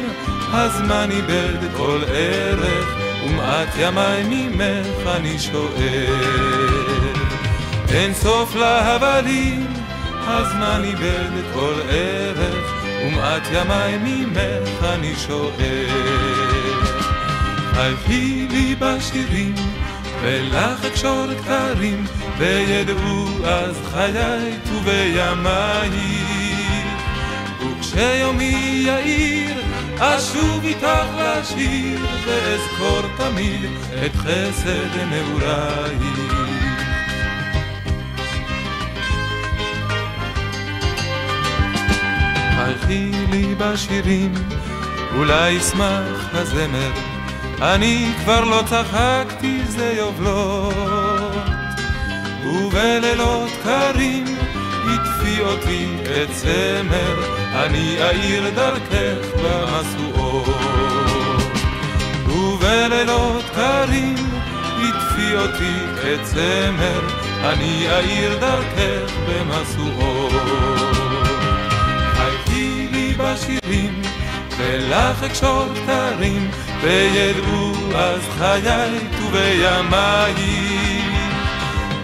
[SPEAKER 13] הזמן איבד כל ערך, ומעט ימי ממך אני שואל. אין סוף להבלים, הזמן איבד כל ערך, ומעט ימי ממך אני שואל. חייכי לי בשירים, ולך אקשור כתרים, וידעו אז חיי ובימי. וכשיומי יאיר, אשוב איתך לשיר, ואזכור תמיד את חסד נעוריי. חייכי לי בשירים, אולי ישמח הזמר, אני כבר לא צחקתי זה יובלות. ובלילות קרים יטפי אותי את צמר, אני אעיר דרכך במסועות. ובלילות קרים יטפי אותי את צמר, אני אעיר דרכך במסועות. חייכי לי בשירים, ולך אקשור כתרים, וידעו אז חיי ובימי.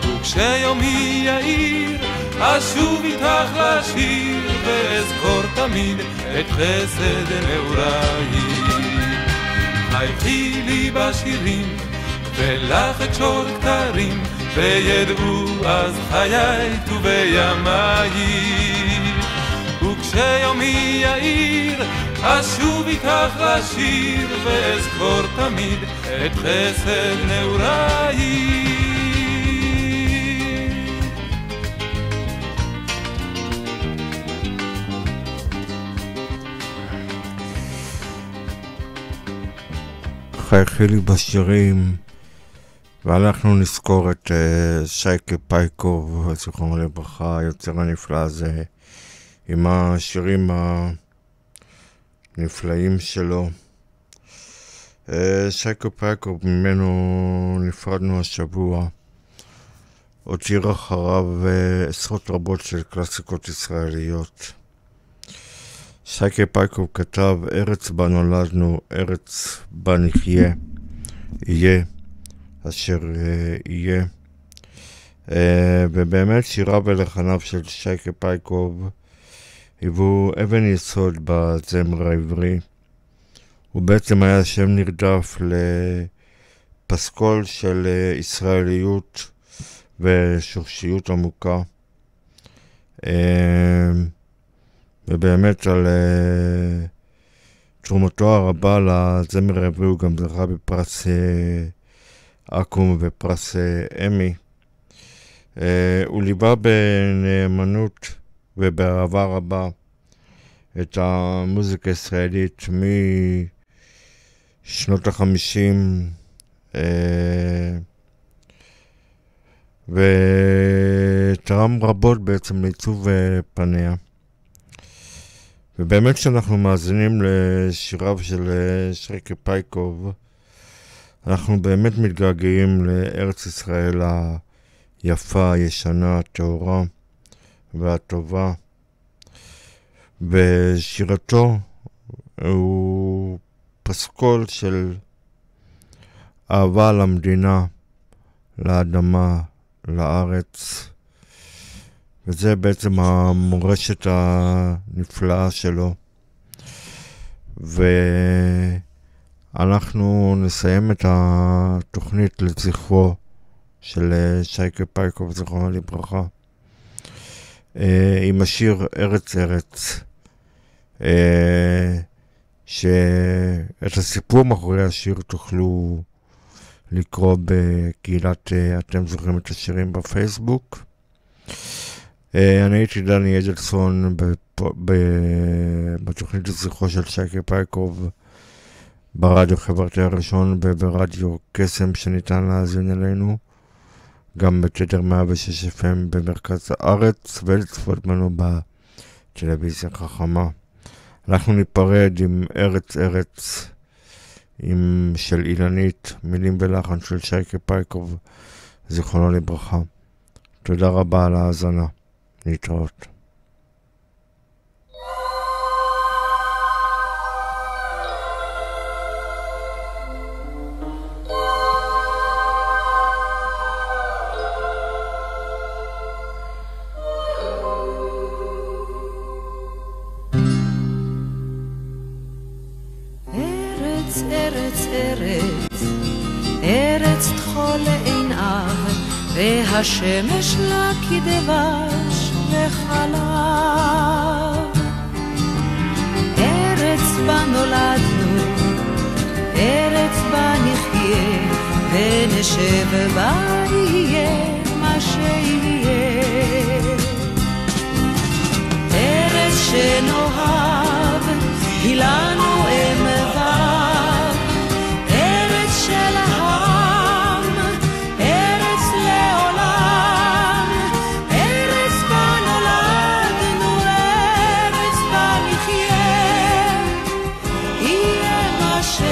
[SPEAKER 13] וכשיומי יאיר, אשוב איתך לשיר, ואזכור תמיד את חסד נעוריי. חייכי לי בשירים, ולך אקשור כתרים, וידעו אז חיי ובימי. וכשיומי יאיר, אשוב איתך לשיר, ואזכור תמיד את חסד נעוריי.
[SPEAKER 3] חייכי לי בשירים, ואנחנו נזכור את שייקה פייקוב, זכרונו לברכה, היוצר הנפלא הזה, עם השירים הנפלאים שלו. שייקה פייקוב, ממנו נפרדנו השבוע, הותיר אחריו עשרות רבות של קלאסיקות ישראליות. שייקה פייקוב כתב, ארץ בה נולדנו, ארץ בה נחיה, יהיה אשר יהיה. ובאמת שיריו ולחניו של שייקה פייקוב היוו אבן יסוד בזמר העברי. הוא בעצם היה שם נרדף לפסקול של ישראליות ושורשיות עמוקה. ובאמת על תרומתו הרבה לזמר העברי הוא גם זכה בפרס אקו"ם ופרס אמי. הוא ליווה בנאמנות ובאהבה רבה את המוזיקה הישראלית משנות ה-50 ותרם רבות בעצם לעיצוב פניה. ובאמת שאנחנו מאזינים לשיריו של שייקה פייקוב, אנחנו באמת מתגעגעים לארץ ישראל היפה, הישנה, הטהורה והטובה. ושירתו הוא פסקול של אהבה למדינה, לאדמה, לארץ. וזה בעצם המורשת הנפלאה שלו. ואנחנו נסיים את התוכנית לזכרו של שייקה פייקוב, זכרונו לברכה, עם השיר ארץ ארץ, שאת הסיפור מאחורי השיר תוכלו לקרוא בקהילת אתם זוכרים את השירים בפייסבוק. אני הייתי דני אדלסון בתוכנית לזכרו של שייקה פייקוב ברדיו חברתי הראשון וברדיו קסם שניתן להאזין אלינו גם בתדר 106 FM במרכז הארץ ולצפות בנו בטלוויזיה חכמה. אנחנו ניפרד עם ארץ ארץ של אילנית, מילים ולחן של שייקה פייקוב, זכרונו לברכה. תודה רבה על ההאזנה. להתראות.
[SPEAKER 7] ארץ, ארץ, ארץ, ארץ תחול עיניו, והשמש לה כדבש וחלב. ארץ בה נולדנו, ארץ בה נחיה, ונשב בה יהיה מה שיהיה. ארץ שנאהב, היא לנו אם ואב, ארץ של העם, ארץ לעולם, ארץ בה נולדנו, ארץ בה נחיה, יהיה מה שיהיה.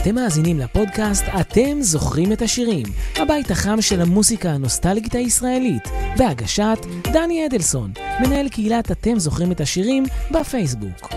[SPEAKER 1] אתם מאזינים לפודקאסט אתם זוכרים את השירים, הבית החם של המוסיקה הנוסטלגית הישראלית, בהגשת דני אדלסון, מנהל קהילת אתם זוכרים את השירים בפייסבוק.